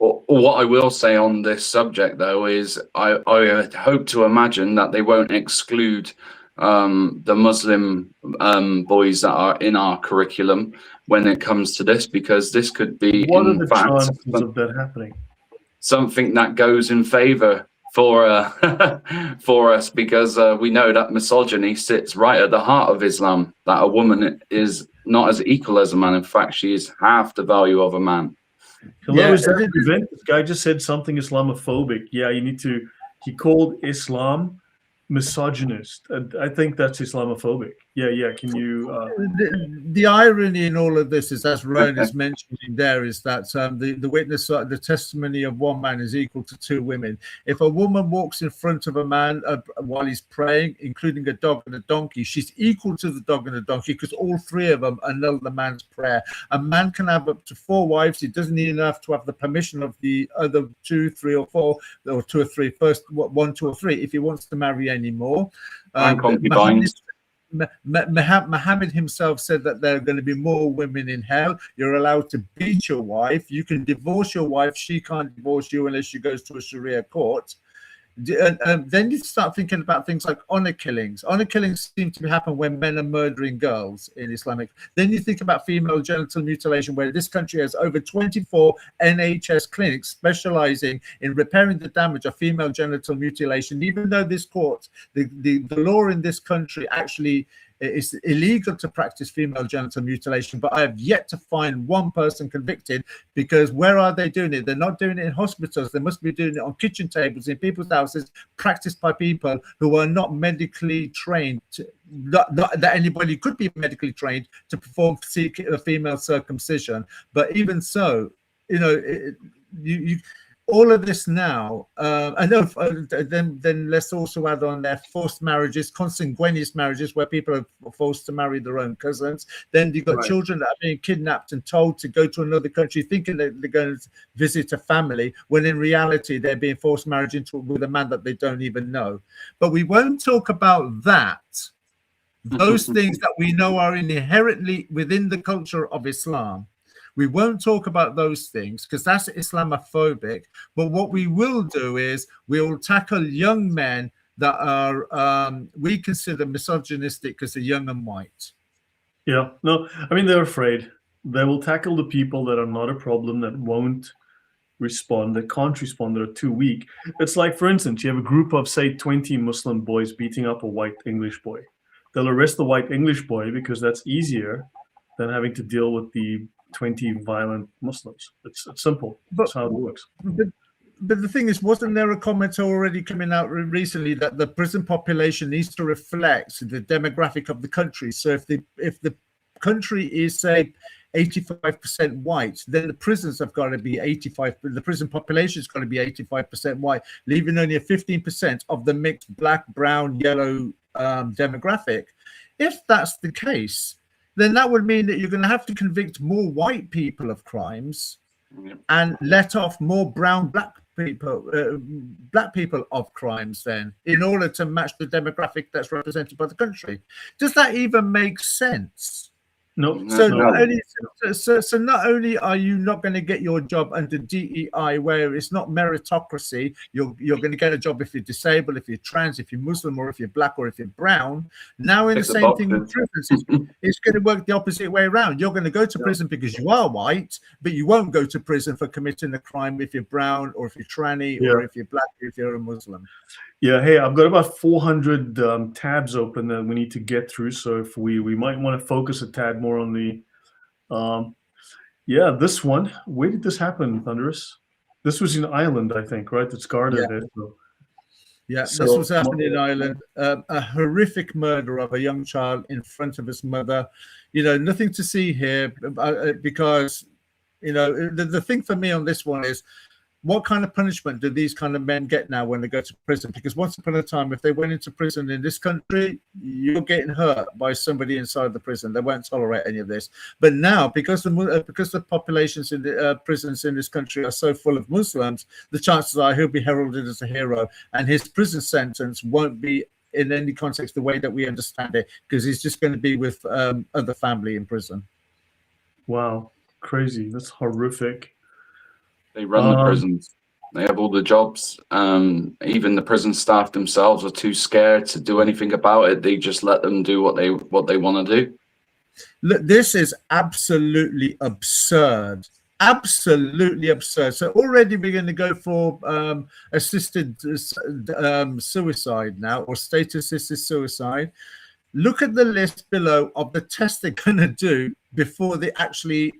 What I will say on this subject, though, is I hope to imagine that they won't exclude the Muslim boys that are in our curriculum when it comes to this, because this could be, what are the chances of that happening? Something that goes in favor for for us, because we know that misogyny sits right at the heart of Islam, that a woman is not as equal as a man. In fact, she is half the value of a man. Hello, is that an event? This guy just said something Islamophobic. Yeah, he called Islam misogynist. I think that's Islamophobic. Yeah. Can you? The irony in all of this is, as Ron is mentioning there, is that the witness, the testimony of one man is equal to two women. If a woman walks in front of a man while he's praying, including a dog and a donkey, she's equal to the dog and the donkey, because all three of them annul the man's prayer. A man can have up to 4 wives. He doesn't even have to have the permission of the other 2, 3, or 4, or 2 or 3, first 1, 2 or 3, if he wants to marry any more. Muhammad himself said that there are going to be more women in hell. You're allowed to beat your wife. You can divorce your wife. She can't divorce you unless she goes to a Sharia court. Then you start thinking about things like honor killings. Honor killings seem to happen when men are murdering girls in Islamic. Then you think about female genital mutilation, where this country has over 24 NHS clinics specializing in repairing the damage of female genital mutilation, even though this court, the law in this country actually it's illegal to practice female genital mutilation, but I have yet to find one person convicted, because where are they doing it? They're not doing it in hospitals. They must be doing it on kitchen tables in people's houses, practiced by people who are not medically trained, not that anybody could be medically trained to perform a female circumcision. But even so, you all of this now, I know. Then let's also add on there forced marriages, consanguineous marriages, where people are forced to marry their own cousins. Then you've got children that are being kidnapped and told to go to another country, thinking that they're going to visit a family, when in reality they're being forced marriage with a man that they don't even know. But we won't talk about that. Those things that we know are inherently within the culture of Islam. We won't talk about those things because that's Islamophobic. But what we will do is we will tackle young men that are we consider misogynistic because they're young and white. Yeah, no, I mean, they're afraid. They will tackle the people that are not a problem, that won't respond, that can't respond, that are too weak. It's like, for instance, you have a group of, say, 20 Muslim boys beating up a white English boy. They'll arrest the white English boy because that's easier than having to deal with the 20 violent Muslims. It's simple. That's how it works. But the thing is, wasn't there a comment already coming out recently that the prison population needs to reflect the demographic of the country? So if the country is, say, 85% white, then the prisons have got to be 85. The prison population has got to be 85% white, leaving only a 15% of the mixed black, brown, yellow demographic. If that's the case, then that would mean that you're going to have to convict more white people of crimes and let off more brown, black people of crimes then, in order to match the demographic that's represented by the country. Does that even make sense? No. So no. Not only are you not going to get your job under DEI, where it's not meritocracy, you're going to get a job if you're disabled, if you're trans, if you're Muslim, or if you're black, or if you're brown. Now in the same thing with prisons, it's going to work the opposite way around. You're going to go to prison because you are white, but you won't go to prison for committing a crime if you're brown, or if you're tranny, or if you're black, or if you're a Muslim. Yeah, hey, I've got about 400 tabs open that we need to get through. So if we might want to focus a tad more on the, this one. Where did this happen, Thunderous? This was in Ireland, I think, right? It's guarded. Yeah, this was happening in Ireland. A horrific murder of a young child in front of his mother. You know, nothing to see here because, you know, the thing for me on this one is, what kind of punishment do these kind of men get now when they go to prison? Because once upon a time, if they went into prison in this country, you're getting hurt by somebody inside the prison. They won't tolerate any of this. But now, because the populations in the prisons in this country are so full of Muslims, the chances are he'll be heralded as a hero, and his prison sentence won't be in any context the way that we understand it, because he's just going to be with other family in prison. Wow, crazy. That's horrific. They run the prisons. They have all the jobs. Even the prison staff themselves are too scared to do anything about it. They just let them do what they want to do. Look, this is absolutely absurd. Absolutely absurd. So already we're going to go for assisted suicide now, or state-assisted suicide. Look at the list below of the tests they're going to do before they actually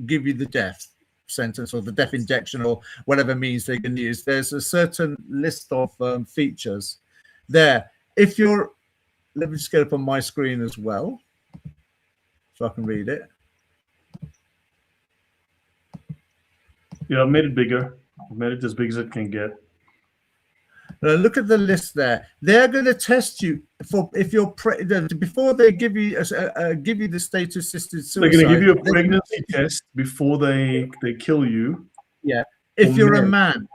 give you the death sentence or the death injection or whatever means they can use. There's a certain list of features there. If you're, let me just get up on my screen as well so I can read it. Yeah, I made it bigger. I made it as big as it can get. Look at the list there. They're going to test you for if you're before they give you the state-assisted suicide. They're going to give you a pregnancy test before they kill you. Yeah, if you're a man,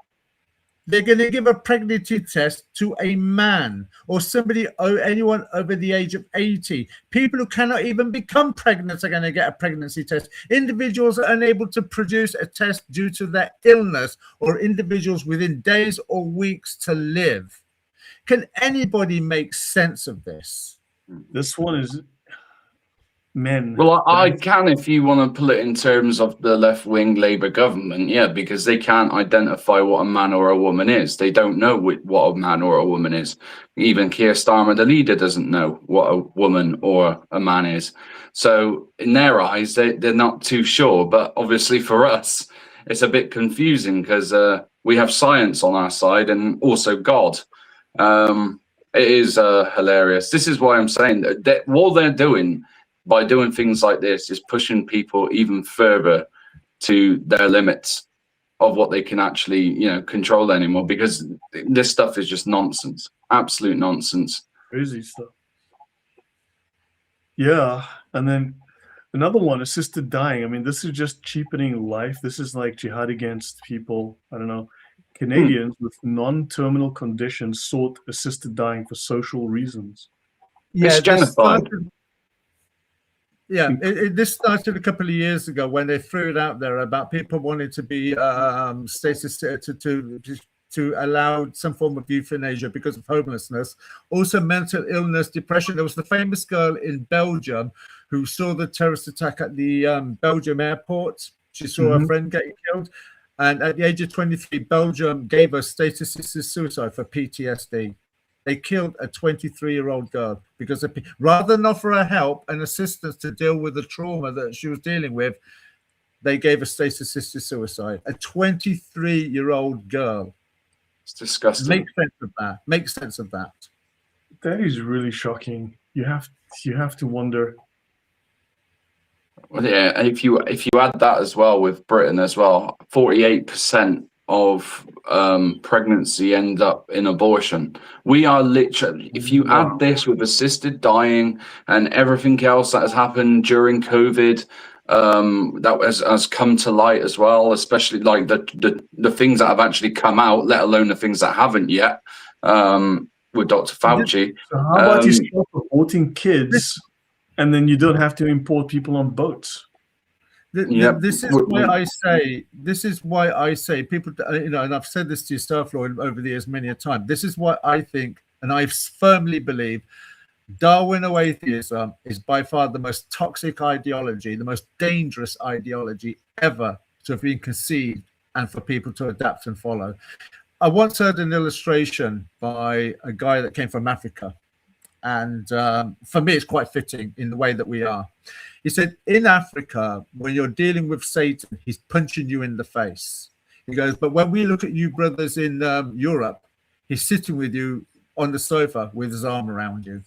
they're going to give a pregnancy test to a man or somebody, anyone over the age of 80. People who cannot even become pregnant are going to get a pregnancy test. Individuals are unable to produce a test due to their illness, or individuals within days or weeks to live. Can anybody make sense of this? This one is men. Well, I can, if you want to put it in terms of the left-wing Labour government, yeah, because they can't identify what a man or a woman is. They don't know what a man or a woman is. Even Keir Starmer, the leader, doesn't know what a woman or a man is. So in their eyes, they're not too sure. But obviously for us, it's a bit confusing because we have science on our side and also God. It is hilarious. This is why I'm saying that what they're doing by doing things like this is pushing people even further to their limits of what they can actually, you know, control anymore, because this stuff is just nonsense, absolute nonsense. Crazy stuff. Yeah, and then another one, assisted dying. I mean, this is just cheapening life. This is like jihad against people. I don't know. Canadians with non-terminal conditions sought assisted dying for social reasons. Yeah, it's genocide. Yeah, this started a couple of years ago when they threw it out there about people wanting to be status to allow some form of euthanasia because of homelessness, also mental illness, depression. There was the famous girl in Belgium who saw the terrorist attack at the Belgium airport. She saw her friend get killed, and at the age of 23, Belgium gave her status assisted suicide for PTSD. They killed a 23-year-old girl because rather than offer her help and assistance to deal with the trauma that she was dealing with, they gave a state-assisted suicide. A 23-year-old girl. It's disgusting. Make sense of that. Make sense of that. That is really shocking. You have to wonder. Well, yeah, and if you add that as well with Britain as well, 48% of pregnancy end up in abortion. We are literally, if you add this with assisted dying and everything else that has happened during COVID, that has come to light as well, especially like the things that have actually come out, let alone the things that haven't yet, with Dr. Fauci. So how about you stop aborting kids and then you don't have to import people on boats? This is why I say people, and I've said this to yourself, Lloyd, over the years many a time. This is why I think, and I firmly believe, Darwin atheism is by far the most toxic ideology, the most dangerous ideology ever to have been conceived and for people to adapt and follow. I once heard an illustration by a guy that came from Africa, and for me, it's quite fitting in the way that we are. He said, in Africa, when you're dealing with Satan, he's punching you in the face. He goes, but when we look at you brothers in Europe, he's sitting with you on the sofa with his arm around you.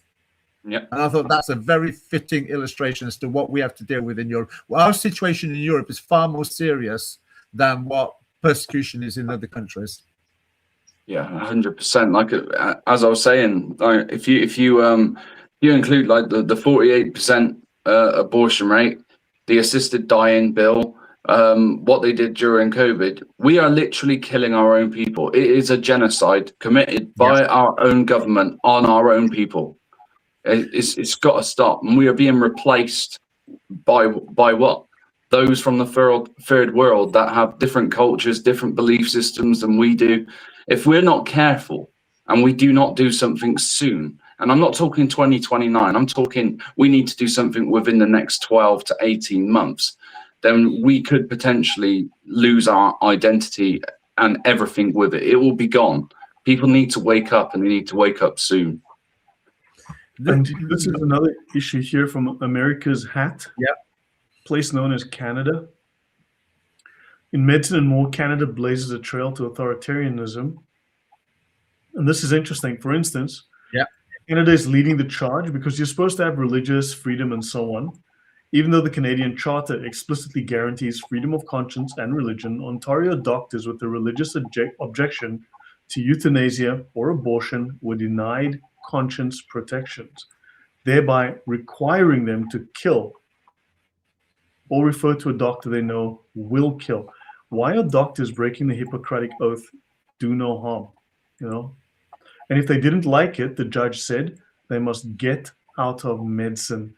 Yeah. And I thought that's a very fitting illustration as to what we have to deal with in Europe. Well, our situation in Europe is far more serious than what persecution is in other countries. Yeah, 100%. Like as I was saying, if you include like the 48% abortion rate, the assisted dying bill, what they did during COVID, we are literally killing our own people. It is a genocide committed by our own government on our own people. It's got to stop, and we are being replaced by what? Those from the third world that have different cultures, different belief systems than we do. If we're not careful and we do not do something soon, and I'm not talking 2029, I'm talking we need to do something within the next 12 to 18 months, then we could potentially lose our identity and everything with it. It will be gone. People need to wake up, and they need to wake up soon. And this is another issue here from America's Hat, place known as Canada. In Medicine and More, Canada blazes a trail to authoritarianism. And this is interesting. For instance, Canada is leading the charge because you're supposed to have religious freedom and so on. Even though the Canadian Charter explicitly guarantees freedom of conscience and religion, Ontario doctors with a religious objection to euthanasia or abortion were denied conscience protections, thereby requiring them to kill or refer to a doctor they know will kill. Why are doctors breaking the Hippocratic oath, do no harm? And if they didn't like it, the judge said they must get out of medicine.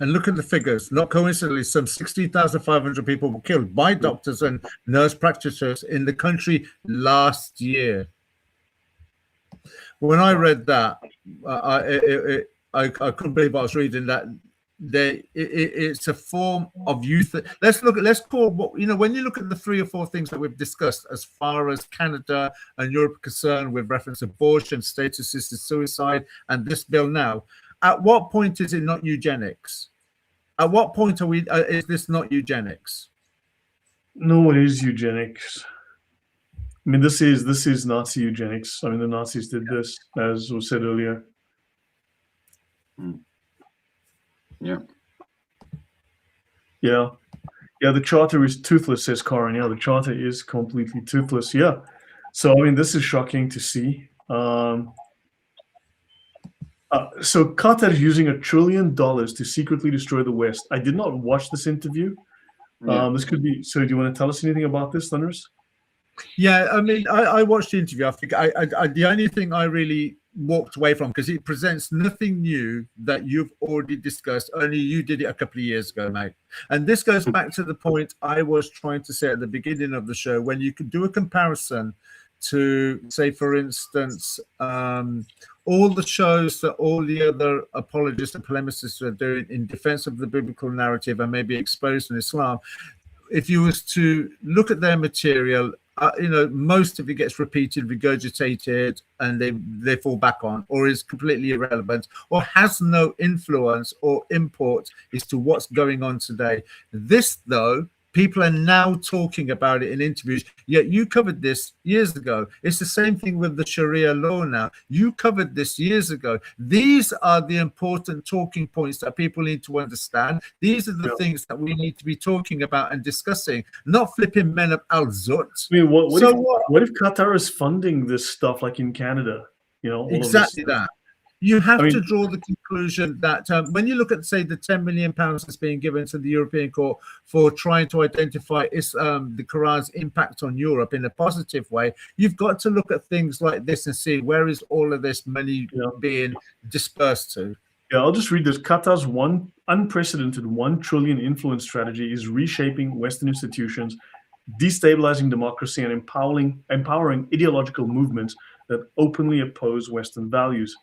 And look at the figures. Not coincidentally, some 16,500 people were killed by doctors and nurse practitioners in the country last year. When I read that, I couldn't believe I was reading that. It's a form of youth. Let's call what, when you look at the 3 or 4 things that we've discussed as far as Canada and Europe are concerned with reference to abortion, state-assisted suicide, and this bill now, at what point is it not eugenics? At what point is this not eugenics? No, it is eugenics. I mean, this is Nazi eugenics. I mean, the Nazis did this, as was said earlier. Yeah. The charter is toothless, says Karin. Yeah, the charter is completely toothless. Yeah. So, I mean, this is shocking to see. So Qatar is using $1 trillion to secretly destroy the West. I did not watch this interview. This could be. So, do you want to tell us anything about this, Thunderous? Yeah, I mean, I watched the interview. I think the only thing I really walked away from, because it presents nothing new that you've already discussed. Only you did it a couple of years ago, mate. And this goes back to the point I was trying to say at the beginning of the show, when you could do a comparison to, say, for instance, all the shows that all the other apologists and polemicists are doing in defense of the biblical narrative and maybe exposing Islam. If you was to look at their material, most of it gets repeated, regurgitated, and they fall back on, or is completely irrelevant, or has no influence or import as to what's going on today. This, though, people are now talking about it in interviews. Yet you covered this years ago. It's the same thing with the Sharia law now. You covered this years ago. These are the important talking points that people need to understand. These are the things that we need to be talking about and discussing, not flipping men up al-Zut. I mean, what if Qatar is funding this stuff like in Canada? Exactly that. You have to draw the conclusion that when you look at, say, the £10 million that's being given to the European Court for trying to identify the Quran's impact on Europe in a positive way, you've got to look at things like this and see where is all of this money being dispersed to. Yeah, I'll just read this. Qatar's unprecedented $1 trillion influence strategy is reshaping Western institutions, destabilizing democracy, and empowering ideological movements that openly oppose Western values.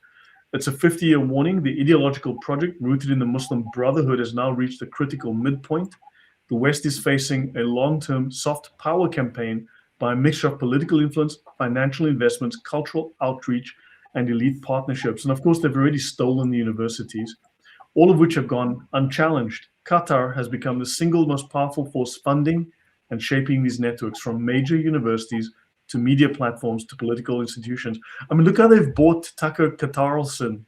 It's a 50-year warning. The ideological project rooted in the Muslim Brotherhood has now reached a critical midpoint. The West is facing a long-term soft power campaign by a mixture of political influence, financial investments, cultural outreach, and elite partnerships. And of course, they've already stolen the universities, all of which have gone unchallenged. Qatar has become the single most powerful force funding and shaping these networks, from major universities to media platforms to political institutions. I mean, look how they've bought Tucker Carlson.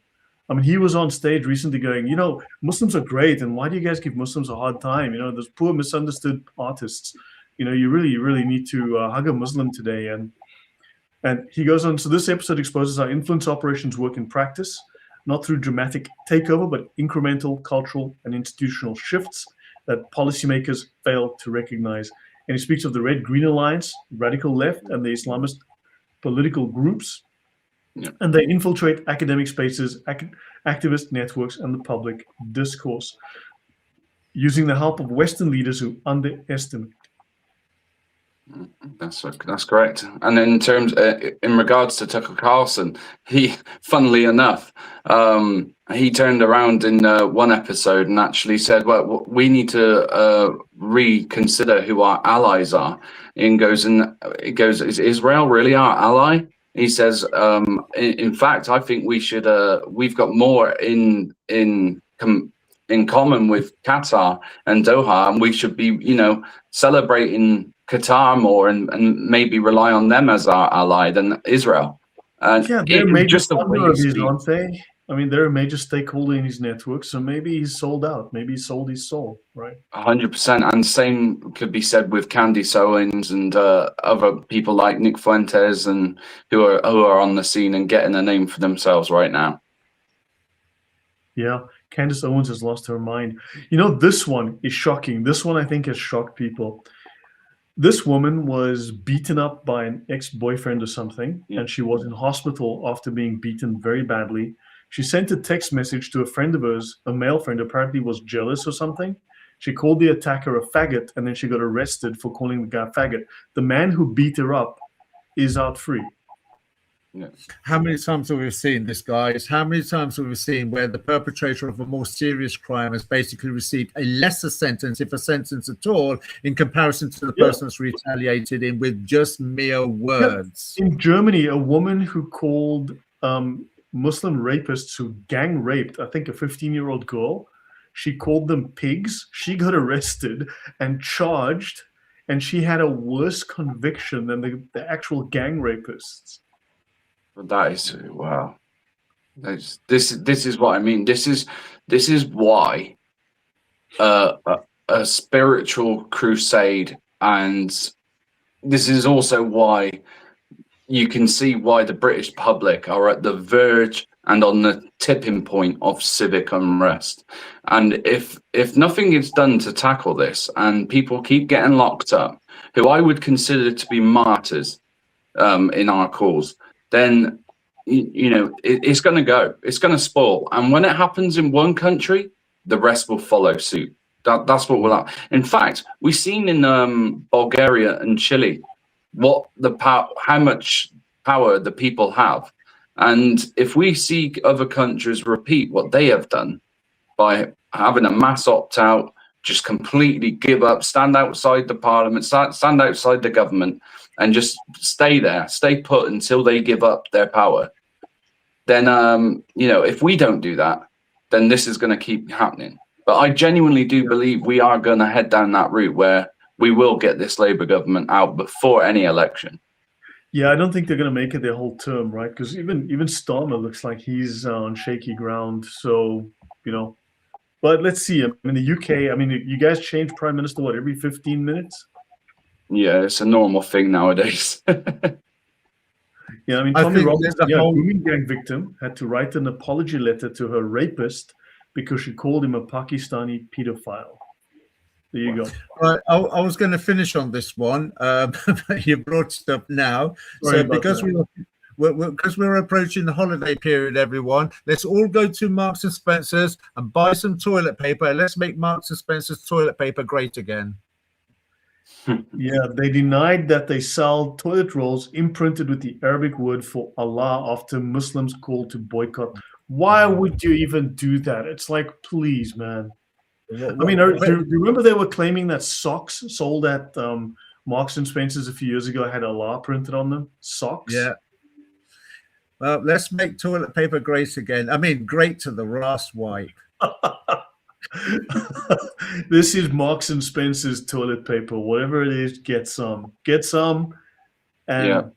I mean, he was on stage recently going, Muslims are great, and why do you guys give Muslims a hard time? Those poor misunderstood artists. You really need to hug a Muslim today. And he goes on, so this episode exposes how influence operations work in practice, not through dramatic takeover, but incremental cultural and institutional shifts that policymakers fail to recognize. And he speaks of the Red-Green Alliance, radical left, and the Islamist political groups. Yeah. And they infiltrate academic spaces, activist networks, and the public discourse, using the help of Western leaders who underestimate. That's correct. And in terms, in regards to Tucker Carlson, funnily enough, he turned around in one episode and actually said, well, we need to reconsider who our allies are. And it goes, is Israel really our ally? He says, in fact, I think we should, we've got more in common with Qatar and Doha, and we should be, celebrating Qatar more and maybe rely on them as our ally than Israel. Yeah, they're major partner of his, aren't they? I mean, they're a major stakeholder in his network, so maybe he's sold out. Maybe he sold his soul, right? 100%. And same could be said with Candace Owens and other people like Nick Fuentes, and who are on the scene and getting a name for themselves right now. Yeah, Candace Owens has lost her mind. This one is shocking. This one, I think, has shocked people. This woman was beaten up by an ex-boyfriend or something, and she was in hospital after being beaten very badly. She sent a text message to a friend of hers, a male friend, apparently was jealous or something. She called the attacker a faggot, and then she got arrested for calling the guy a faggot. The man who beat her up is out free. Yeah. How many times have we seen this, guys? How many times have we seen where the perpetrator of a more serious crime has basically received a lesser sentence, if a sentence at all, in comparison to the person that's retaliated in with just mere words? Yeah. In Germany, a woman who called Muslim rapists who gang raped, I think, a 15-year-old girl, she called them pigs. She got arrested and charged, and she had a worse conviction than the actual gang rapists. That is, wow. This is what I mean. This is why a spiritual crusade, and this is also why you can see why the British public are at the verge and on the tipping point of civic unrest. And if nothing is done to tackle this, and people keep getting locked up, who I would consider to be martyrs in our cause, then it's going to go. It's going to spoil. And when it happens in one country, the rest will follow suit. That's what we'll have. In fact, we've seen in Bulgaria and Chile how much power the people have. And if we see other countries repeat what they have done by having a mass opt-out, just completely give up, stand outside the parliament, stand outside the government, and just stay there, stay put until they give up their power, then, if we don't do that, then this is going to keep happening. But I genuinely do believe we are going to head down that route where we will get this Labour government out before any election. Yeah, I don't think they're going to make it their whole term, right? Because even Starmer looks like he's on shaky ground. So, but let's see. I mean, the UK, you guys change prime minister, every 15 minutes? Yeah, it's a normal thing nowadays. Yeah, Tommy Robbins, grooming gang victim, had to write an apology letter to her rapist because she called him a Pakistani pedophile. There you go. Right, I was going to finish on this one, but you brought it up now. Sorry So because we're approaching the holiday period, everyone, let's all go to Marks and Spencer's and buy some toilet paper. Let's make Marks and Spencer's toilet paper great again. Yeah, they denied that they sell toilet rolls imprinted with the Arabic word for Allah after Muslims called to boycott. Why would you even do that? It's like, please, man. Do you remember they were claiming that socks sold at Marks and Spencer's a few years ago had Allah printed on them? Socks? Yeah. Well, let's make toilet paper great again. Great to the last wipe. This is Marks and Spencer's toilet paper. Whatever it is, get some. Get some. And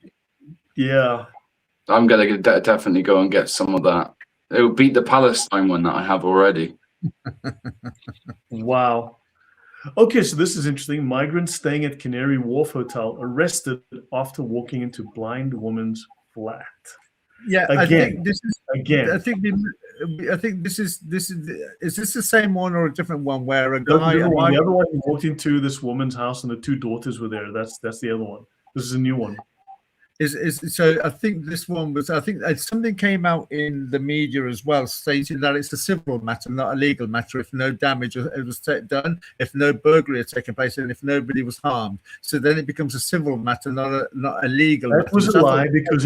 yeah. I'm going to definitely go and get some of that. It will beat the Palestine one that I have already. Wow. Okay, so this is interesting. Migrants staying at Canary Wharf Hotel arrested after walking into blind woman's flat. Yeah, again. I think this is again. I think this is is this the same one or a different one where a guy? The other one walked into this woman's house and the two daughters were there. That's the other one. This is a new one. So I think this one was. I think something came out in the media as well, stating that it's a civil matter, not a legal matter. If no damage was done, if no burglary had taken place, and if nobody was harmed, so then it becomes a civil matter, not a legal. That was a lie because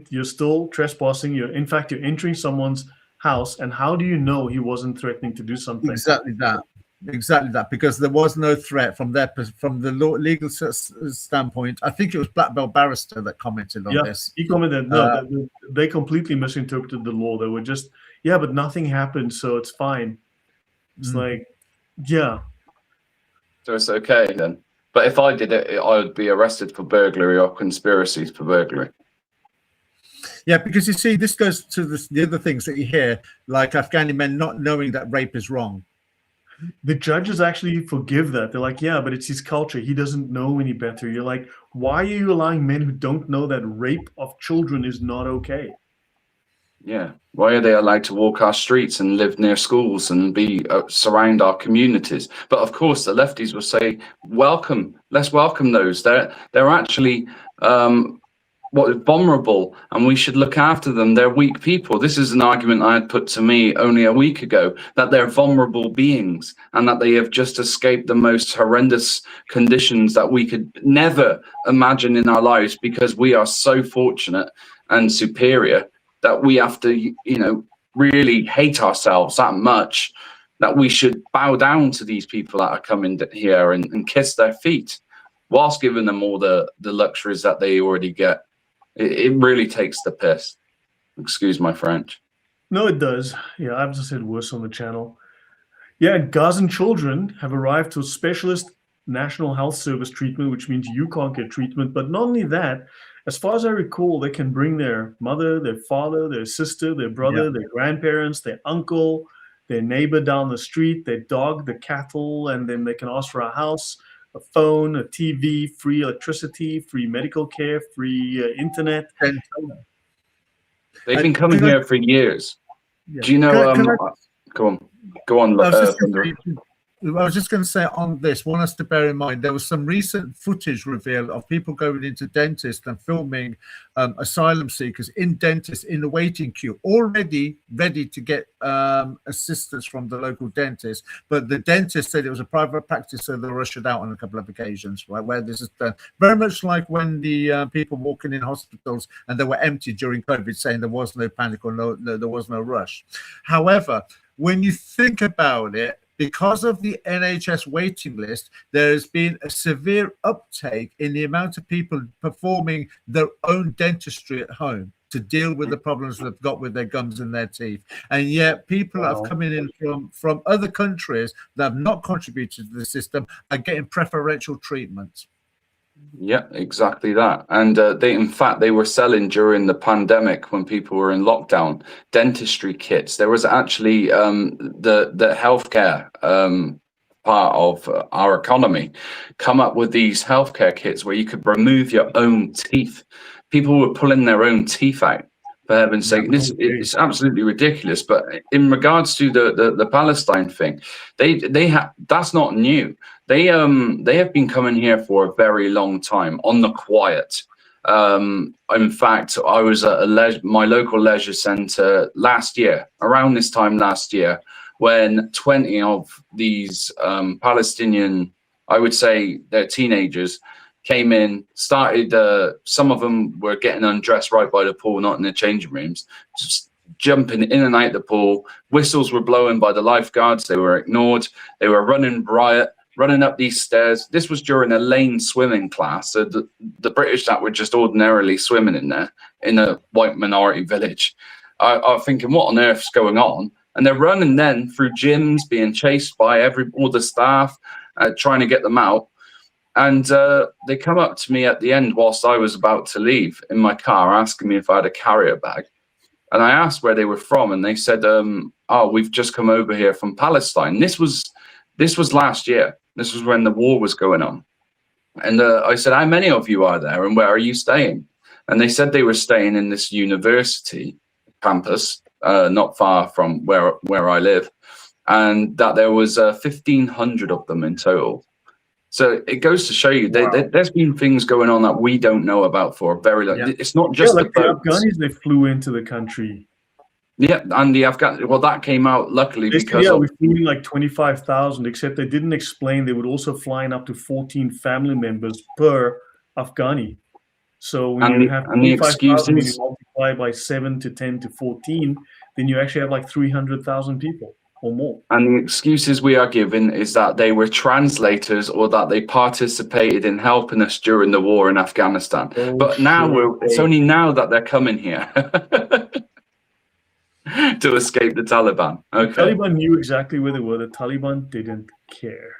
you're still trespassing. You're entering someone's house, and how do you know he wasn't threatening to do something? Exactly that, because there was no threat from the legal standpoint. I think it was Black Belt Barrister that commented on this. He commented, no, they completely misinterpreted the law. They were just, but nothing happened, so it's fine. It's like, so it's okay then. But if I did it, I would be arrested for burglary or conspiracies for burglary. Yeah, because you see, this goes to the other things that you hear, like Afghani men not knowing that rape is wrong. The judges actually forgive that. They're like, but it's his culture. He doesn't know any better. You're like, why are you allowing men who don't know that rape of children is not okay? Yeah. Why are they allowed to walk our streets and live near schools and surround our communities? But of course, the lefties will say, let's welcome those. They're actually vulnerable, and we should look after them. They're weak people. This is an argument I had put to me only a week ago, that they're vulnerable beings and that they have just escaped the most horrendous conditions that we could never imagine in our lives, because we are so fortunate and superior that we have to, really hate ourselves that much that we should bow down to these people that are coming here and kiss their feet whilst giving them all the luxuries that they already get. It really takes the piss. Excuse my French. No, it does. Yeah, I've just said worse on the channel. Yeah, Gazan children have arrived to a specialist National Health Service treatment, which means you can't get treatment. But not only that, as far as I recall, they can bring their mother, their father, their sister, their brother, their grandparents, their uncle, their neighbor down the street, their dog, the cattle, and then they can ask for a house, a phone, a TV, free electricity, free medical care, free internet. They've been coming here for years. Do you know? Go on. I was just going to say on this, want us to bear in mind, there was some recent footage revealed of people going into dentists and filming asylum seekers in dentists in the waiting queue, already ready to get assistance from the local dentist. But the dentist said it was a private practice, so they were ushered out on a couple of occasions, right, where this is done. Very much like when the people walking in hospitals and they were empty during COVID, saying there was no panic or no, there was no rush. However, when you think about it, because of the NHS waiting list, there has been a severe uptake in the amount of people performing their own dentistry at home to deal with the problems they've got with their gums and their teeth. And yet people that have come in from other countries that have not contributed to the system are getting preferential treatment. Yeah, exactly that. And in fact, they were selling during the pandemic when people were in lockdown, dentistry kits. There was actually the healthcare part of our economy come up with these healthcare kits where you could remove your own teeth. People were pulling their own teeth out. For heaven's sake, it's absolutely ridiculous. But in regards to the Palestine thing, that's not new. They have been coming here for a very long time on the quiet. In fact, I was at my local leisure centre last year, around this time last year, when 20 of these Palestinian, I would say they're teenagers, came in, started, some of them were getting undressed right by the pool, not in the changing rooms, just jumping in and out the pool. Whistles were blowing by the lifeguards. They were ignored. They were running riot, running up these stairs. This was during a lane swimming class. So the British that were just ordinarily swimming in there in a white minority village are thinking, what on earth's going on? And they're running then through gyms, being chased by all the staff, trying to get them out. And they come up to me at the end whilst I was about to leave in my car, asking me if I had a carrier bag. And I asked where they were from, and they said, "Oh, we've just come over here from Palestine." This was last year. This was when the war was going on. And I said, "How many of you are there, and where are you staying?" And they said they were staying in this university campus, not far from where I live, and that there was 1,500 of them in total. So it goes to show you there's been things going on that we don't know about for a very long. Yeah. It's not just like the Afghanis. They flew into the country. Yeah, and the Afghan. Well, that came out luckily because we flew in like 25,000. Except they didn't explain they would also fly in up to 14 family members per Afghani. So when you have 25,000, when you multiply by 7 to 10 to 14, then you actually have like 300,000 people. Or more. And the excuses we are given is that they were translators or that they participated in helping us during the war in Afghanistan. But now it's only now that they're coming here to escape the Taliban. Okay. The Taliban knew exactly where they were. The Taliban didn't care.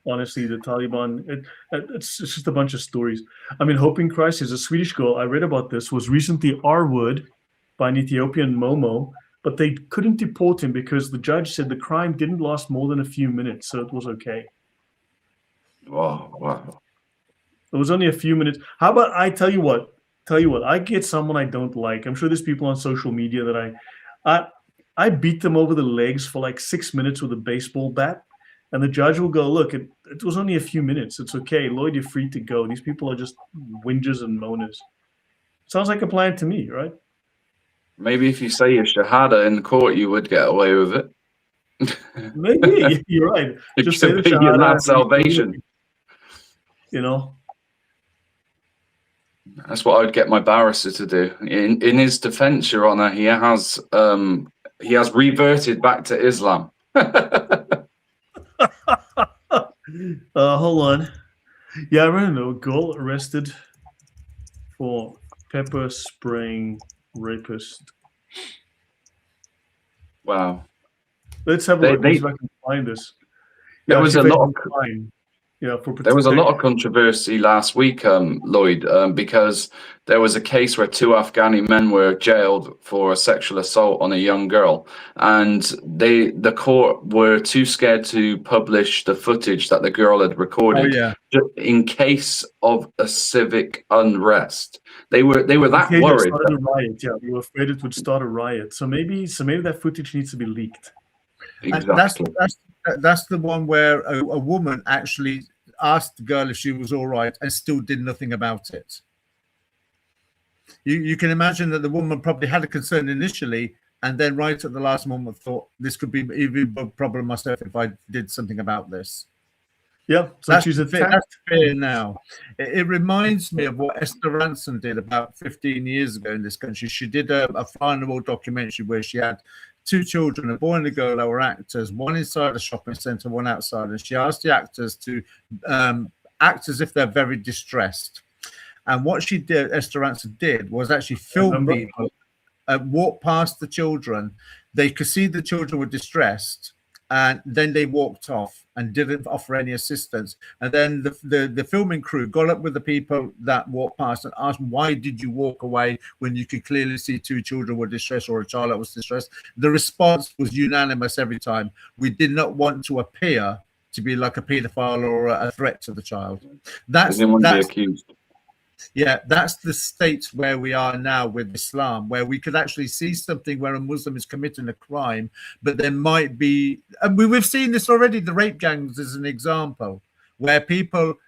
Honestly, the Taliban, it's just a bunch of stories. I mean, Hope in Christ is a Swedish girl. I read about this, was recently R-word by an Ethiopian Momo. But they couldn't deport him because the judge said the crime didn't last more than a few minutes, so it was okay. Wow. It was only a few minutes. How about I tell you what, I get someone I don't like. I'm sure there's people on social media that I beat them over the legs for like 6 minutes with a baseball bat, and the judge will go, look, it was only a few minutes. It's okay. Lloyd, you're free to go. These people are just whingers and moaners. Sounds like a plan to me, right? Maybe if you say your shahada in court, you would get away with it. Maybe you're right. Just say the shahada, your salvation. You know, that's what I would get my barrister to do. In his defence, Your Honour, he has reverted back to Islam. Hold on. Yeah, I don't know. Girl arrested for pepper spraying rapist. Wow. Let's have a look. If I can find this. There was a lot of there was a lot of controversy last week, Lloyd, because there was a case where 2 Afghani men were jailed for a sexual assault on a young girl, and the court were too scared to publish the footage that the girl had recorded in case of a civic unrest. They were that worried. A riot. Yeah, they were afraid it would start a riot. So maybe that footage needs to be leaked. Exactly. That's the one where a woman actually asked the girl if she was all right and still did nothing about it. You can imagine that the woman probably had a concern initially, and then right at the last moment thought this could be even a problem myself if I did something about this. Yeah, so she's attacked. That's fair now. It reminds me of what Esther Ransom did about 15 years ago in this country. She did a final documentary where she had two children, a boy and a girl, that were actors, one inside a shopping centre, one outside. And she asked the actors to act as if they're very distressed. And what she did, Esther Ransom did, was actually film people, walk past the children. They could see the children were distressed, and then they walked off and didn't offer any assistance. And then the filming crew got up with the people that walked past and asked, why did you walk away when you could clearly see two children were distressed or a child that was distressed? The response was unanimous every time. We did not want to appear to be like a paedophile or a threat to the child. That's accused. Yeah, that's the state where we are now with Islam, where we could actually see something where a Muslim is committing a crime, but there might be, and we've seen this already, the rape gangs is an example, where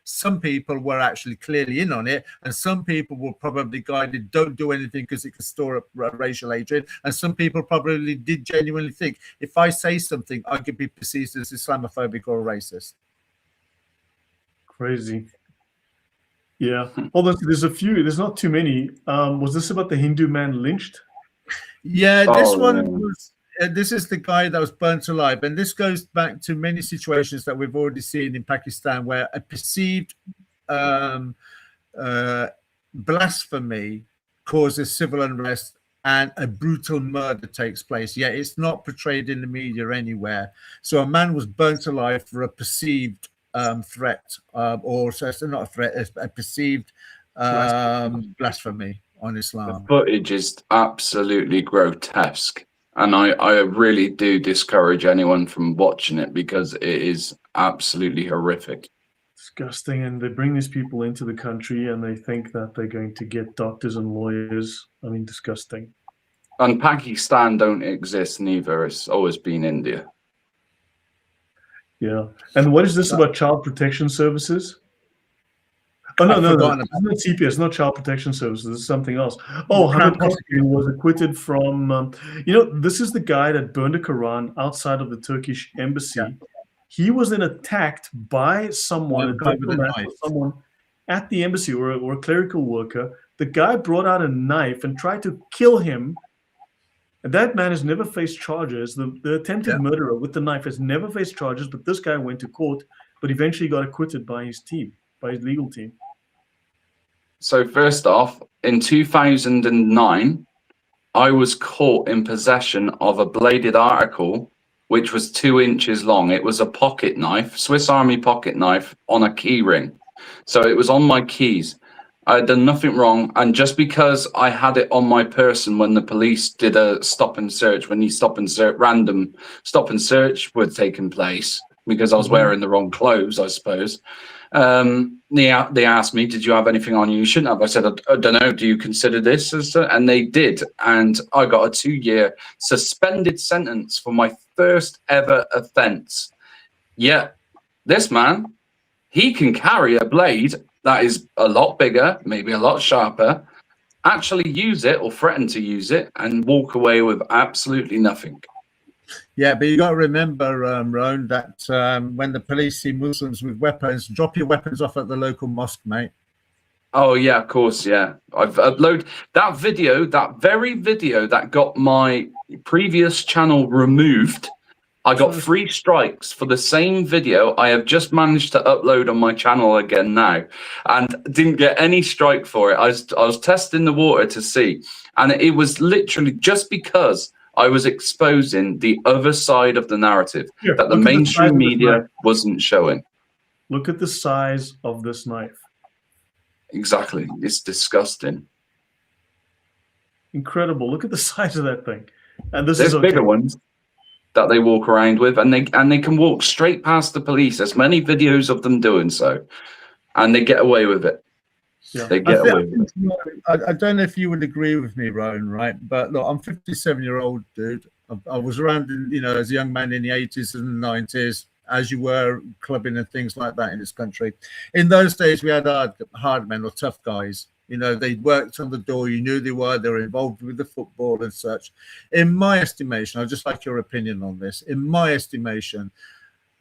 some people were actually clearly in on it, and some people were probably guided, don't do anything because it could store up racial hatred, and some people probably did genuinely think, if I say something, I could be perceived as Islamophobic or racist. Crazy. Yeah. Although there's a few, there's not too many. Was this about the Hindu man lynched? Yeah, this one was. This is the guy that was burnt alive, and this goes back to many situations that we've already seen in Pakistan, where a perceived blasphemy causes civil unrest and a brutal murder takes place. Yet it's not portrayed in the media anywhere. So a man was burnt alive for a perceived threat, or so it's not a threat, it's a perceived blasphemy on Islam. The footage is absolutely grotesque, and I really do discourage anyone from watching it because it is absolutely horrific. Disgusting. And they bring these people into the country and they think that they're going to get doctors and lawyers. I mean, disgusting. And Pakistan don't exist neither. It's always been India. Yeah. And what is this about child protection services? Oh, no. It's not CPS, not child protection services. It's something else. Oh, Hamid Koski was acquitted from, this is the guy that burned a Quran outside of the Turkish embassy. Yeah. He was then attacked by someone, someone at the embassy or a clerical worker. The guy brought out a knife and tried to kill him. And that man has never faced charges. The attempted murderer with the knife has never faced charges, but this guy went to court, but eventually got acquitted by his team, by his legal team. So first off, in 2009, I was caught in possession of a bladed article, which was 2 inches long. It was a pocket knife, Swiss Army pocket knife on a key ring. So it was on my keys. I had done nothing wrong, and just because I had it on my person when the police did a stop and search, when random stop and search were taking place, because I was wearing the wrong clothes, I suppose. They asked me, "Did you have anything on you? You shouldn't have." I said, "I don't know. Do you consider this as?" And they did, and I got a 2-year suspended sentence for my first ever offence. Yet this man, he can carry a blade that is a lot bigger, maybe a lot sharper, actually use it or threaten to use it and walk away with absolutely nothing. Yeah, but you got to remember, Rowan, that when the police see Muslims with weapons, drop your weapons off at the local mosque, mate. Oh, yeah, of course, yeah. I've uploaded that video, that very video that got my previous channel removed. I got 3 strikes for the same video I have just managed to upload on my channel again now, and didn't get any strike for it. I was testing the water to see, and it was literally just because I was exposing the other side of the narrative that the mainstream media wasn't showing. Look at the size of this knife. Exactly. It's disgusting. Incredible. Look at the size of that thing. And there's bigger ones that they walk around with, and they can walk straight past the police. There's many videos of them doing so, and they get away with it. Yeah. They get away with it. I don't know if you would agree with me, Rowan, right? But look, I'm 57-year-old dude. I was around, as a young man in the 80s and the 90s, as you were, clubbing and things like that in this country. In those days, we had hard men or tough guys. They worked on the door. You knew they were involved with the football and such. In my estimation, I'd just like your opinion on this. In my estimation,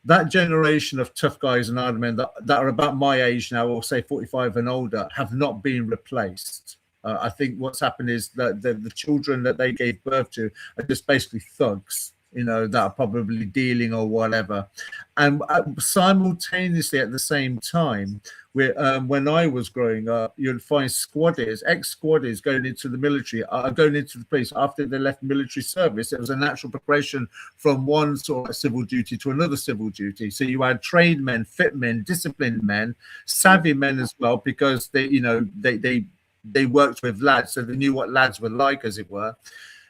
that generation of tough guys and hard men that are about my age now, or say 45 and older, have not been replaced. I think what's happened is that the children that they gave birth to are just basically thugs, that are probably dealing or whatever. And simultaneously at the same time, when I was growing up, you'd find ex-squaddies going into the military, going into the police after they left military service. It was a natural progression from one sort of civil duty to another civil duty. So you had trained men, fit men, disciplined men, savvy men as well, because they worked with lads, so they knew what lads were like, as it were.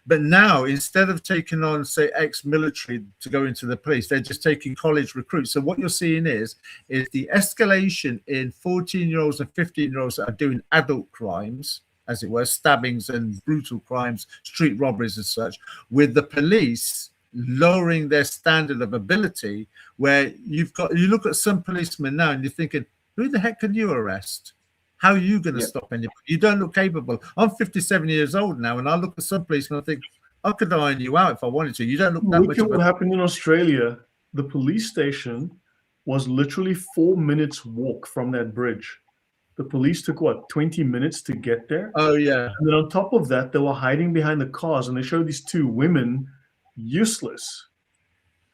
But now, instead of taking on, say, ex-military to go into the police, they're just taking college recruits. So what you're seeing is the escalation in 14-year-olds and 15-year-olds that are doing adult crimes, as it were, stabbings and brutal crimes, street robberies and such, with the police lowering their standard of ability, where you look at some policemen now and you're thinking, who the heck can you arrest? How are you going to stop anybody? You don't look capable. I'm 57 years old now, and I look at some policemen and I think, I could iron you out if I wanted to. You don't look that much. Look at what happened in Australia. The police station was literally 4 minutes walk from that bridge. The police took, 20 minutes to get there? Oh, yeah. And then on top of that, they were hiding behind the cars, and they showed these two women useless.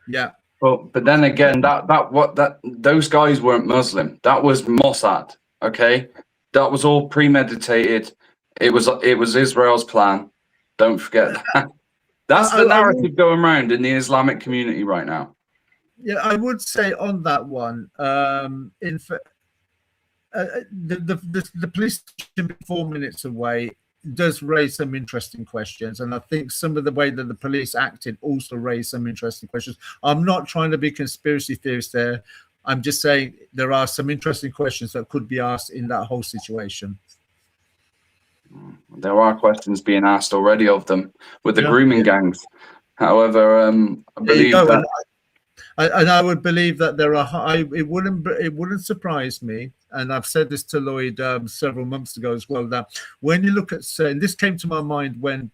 Yeah. Well, but then again, those guys weren't Muslim. That was Mossad, okay? That was all premeditated. It was Israel's plan. Don't forget that. That's the narrative going around in the Islamic community right now. Yeah, I would say on that one, the police station 4 minutes away does raise some interesting questions, and I think some of the way that the police acted also raised some interesting questions. I'm not trying to be conspiracy theorist there. I'm just saying there are some interesting questions that could be asked in that whole situation. There are questions being asked already of them with the grooming gangs. However, I believe that, and I would believe that there are. It wouldn't surprise me, and I've said this to Lloyd several months ago as well. That when you look at, and this came to my mind when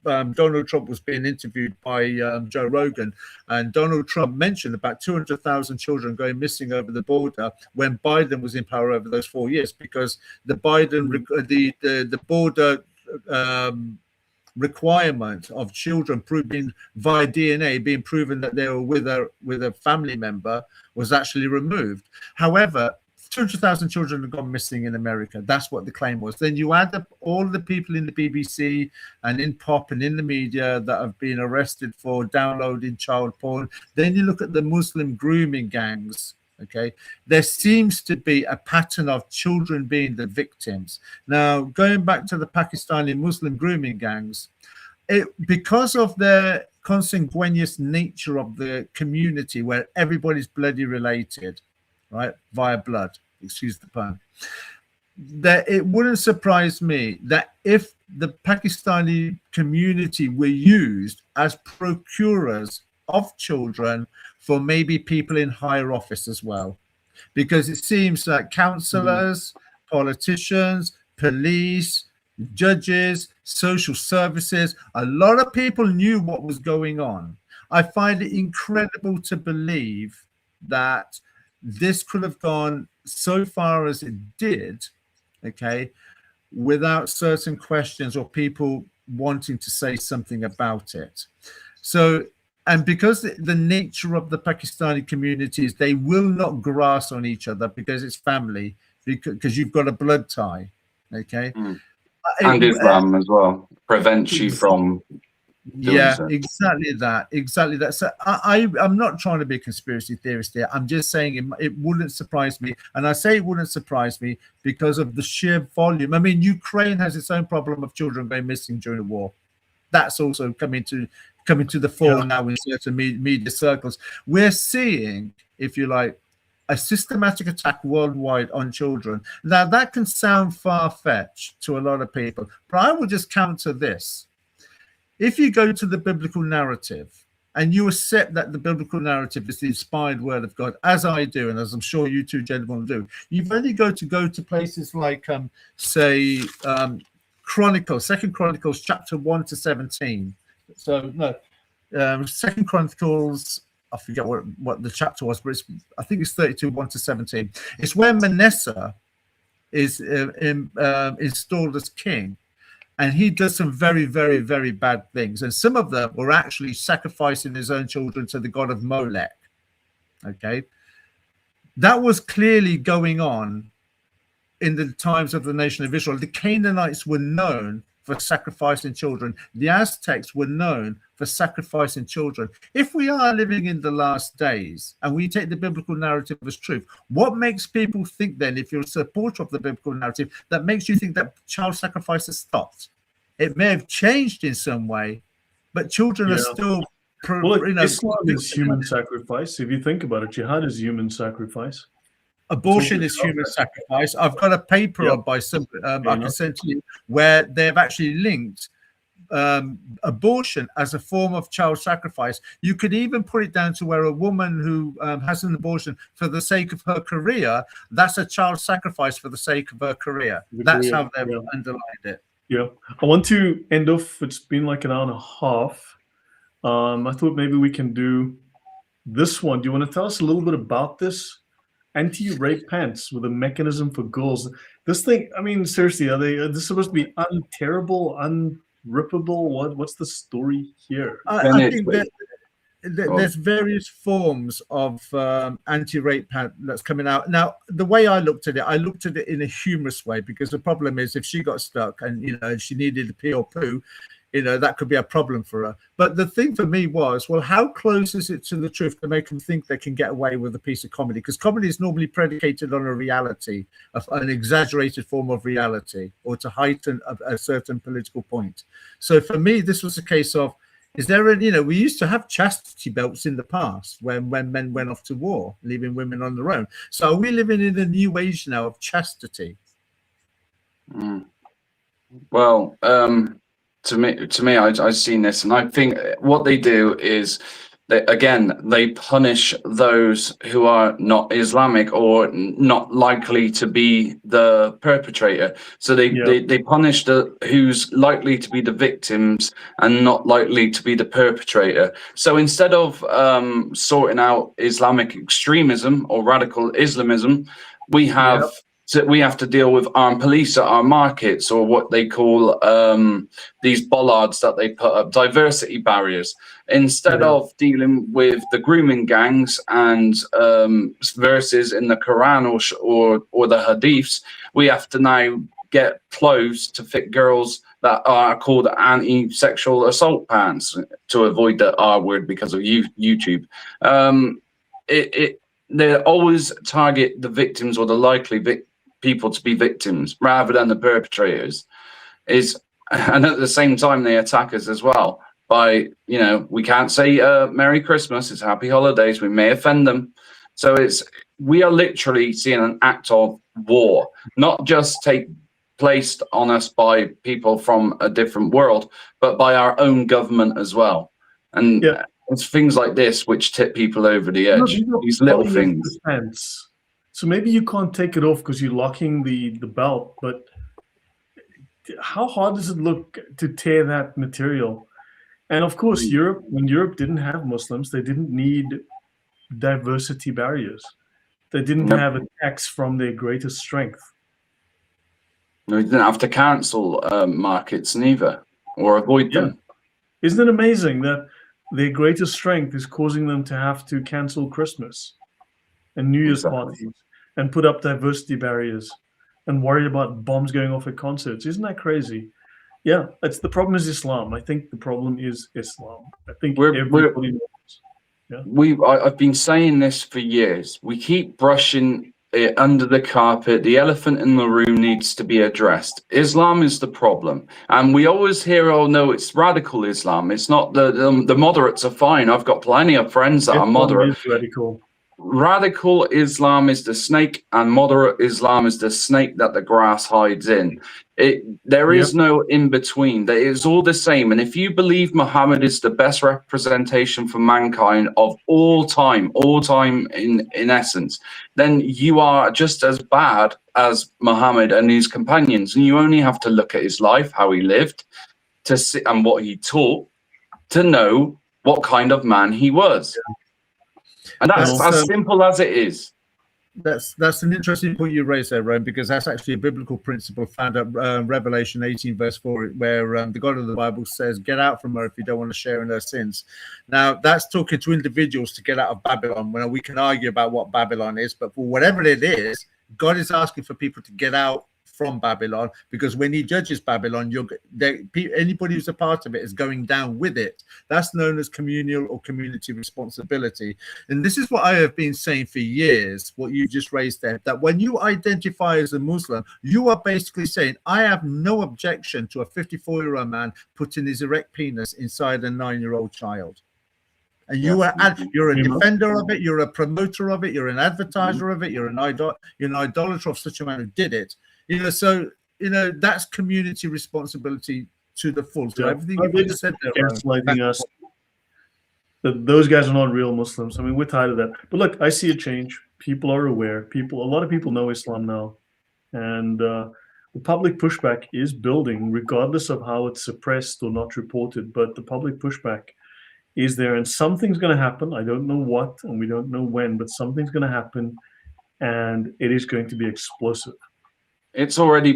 Donald Trump was being interviewed by Joe Rogan, and Donald Trump mentioned about 200,000 children going missing over the border when Biden was in power over those 4 years, because the Biden the border requirement of children proving via DNA being proven that they were with a family member was actually removed. However, 200,000 children have gone missing in America. That's what the claim was. Then you add up all the people in the BBC and in pop and in the media that have been arrested for downloading child porn. Then you look at the Muslim grooming gangs. Okay, there seems to be a pattern of children being the victims. Now, going back to the Pakistani Muslim grooming gangs, because of their consanguineous nature of the community where everybody's bloody related, right, via blood, excuse the pun, that it wouldn't surprise me that if the Pakistani community were used as procurers of children for maybe people in higher office as well, because it seems that councillors, politicians, police, judges, social services, a lot of people knew what was going on. I find it incredible to believe that this could have gone so far as it did, okay, without certain questions or people wanting to say something about it. So, and because the nature of the Pakistani communities, they will not grass on each other because it's family, because you've got a blood tie, okay? And Islam as well prevents you from doing so. Exactly that. So I'm not trying to be a conspiracy theorist here. I'm just saying it wouldn't surprise me, and I say it wouldn't surprise me because of the sheer volume. I mean, Ukraine has its own problem of children going missing during the war. That's also coming to the fore now in certain media circles. We're seeing, if you like, a systematic attack worldwide on children. Now, that can sound far-fetched to a lot of people, but I will just counter this. If you go to the biblical narrative and you accept that the biblical narrative is the inspired word of God, as I do, and as I'm sure you two gentlemen do, you've only got to go to places like, say, Chronicles, 2 Chronicles chapter 1 to 17. So, no, 2 Chronicles, I forget what the chapter was, but I think it's 32, 1 to 17. It's where Manasseh is installed as king. And he does some very, very, very bad things. And some of them were actually sacrificing his own children to the god of Molech. Okay. That was clearly going on in the times of the nation of Israel. The Canaanites were known for sacrificing children. The Aztecs were known for sacrificing children. If we are living in the last days and we take the biblical narrative as truth, what makes people think then, if you're a supporter of the biblical narrative, that makes you think that child sacrifice has stopped? It may have changed in some way, but children are still... Well, Islam is human sacrifice. If you think about it, jihad is human sacrifice. Abortion is human sacrifice. I've got a paper by some I can send to you where they've actually linked abortion as a form of child sacrifice. You could even put it down to where a woman who has an abortion for the sake of her career, that's a child sacrifice for the sake of her career. That's how they've underlined it. Yeah. I want to end off, it's been like an hour and a half. I thought maybe we can do this one. Do you want to tell us a little bit about this? Anti-rape pants with a mechanism for girls. This thing, I mean, seriously, are this supposed to be unterrible, unrippable? What's the story here? I think that there's various forms of anti-rape pant that's coming out. Now, the way I looked at it in a humorous way, because the problem is if she got stuck and, she needed a pee or poo, that could be a problem for her. But the thing for me was, well, how close is it to the truth to make them think they can get away with a piece of comedy? Because comedy is normally predicated on a reality, an exaggerated form of reality, or to heighten a certain political point. So for me, this was a case of, is there we used to have chastity belts in the past when men went off to war, leaving women on their own. So are we living in a new age now of chastity? Well, to me, I've seen this, and I think what they do is, they punish those who are not Islamic or not likely to be the perpetrator. So they punish who's likely to be the victims and not likely to be the perpetrator. So instead of sorting out Islamic extremism or radical Islamism, we have to deal with armed police at our markets, or what they call these bollards that they put up, diversity barriers. Instead of dealing with the grooming gangs and verses in the Quran or the Hadiths, we have to now get clothes to fit girls that are called anti-sexual assault pants, to avoid the R word because of YouTube. They always target the victims or the likely people to be victims rather than the perpetrators. And at the same time they attack us as well by, we can't say Merry Christmas, it's Happy Holidays, we may offend them. So we are literally seeing an act of war, not just take placed on us by people from a different world, but by our own government as well. And it's things like this which tip people over the edge, these little things. So maybe you can't take it off because you're locking the belt, but how hard does it look to tear that material? And of course, when Europe didn't have Muslims, they didn't need diversity barriers. They didn't have attacks from their greatest strength. No, they didn't have to cancel markets neither, or avoid them. Isn't it amazing that their greatest strength is causing them to have to cancel Christmas and New Year's parties and put up diversity barriers and worry about bombs going off at concerts? Isn't that crazy? Yeah, the problem is Islam. I think the problem is Islam. I think everybody knows. I've been saying this for years. We keep brushing it under the carpet. The elephant in the room needs to be addressed. Islam is the problem, and we always hear, "Oh no, it's radical Islam. It's not the moderates are fine." I've got plenty of friends that are moderate. Is radical. radical Islam is the snake and moderate Islam is the snake that the grass hides in. There is no in between. It is all the same. And if you believe Muhammad is the best representation for mankind of all time in essence, then you are just as bad as Muhammad and his companions. And you only have to look at his life, how he lived, to see, and what he taught, to know what kind of man he was. And that's as simple as it is. That's an interesting point you raised there, Rome, because that's actually a biblical principle found at Revelation 18, verse 4, where the God of the Bible says, "Get out from her if you don't want to share in her sins." Now, that's talking to individuals to get out of Babylon. Well, we can argue about what Babylon is, but for whatever it is, God is asking for people to get out from Babylon, because when he judges Babylon, anybody who's a part of it is going down with it. That's known as communal or community responsibility. And this is what I have been saying for years, what you just raised there, that when you identify as a Muslim, you are basically saying, I have no objection to a 54-year-old man putting his erect penis inside a 9-year-old child. And you're a defender of it, you're a promoter of it, you're an advertiser of it, you're an idolater of such a man who did it. So that's community responsibility to the full. So everything you just said there, gaslighting us. Those guys are not real Muslims. I mean, we're tired of that. But look, I see a change. People are aware. A lot of people know Islam now, and the public pushback is building, regardless of how it's suppressed or not reported. But the public pushback is there, and something's going to happen. I don't know what, and we don't know when, but something's going to happen, and it is going to be explosive. It's already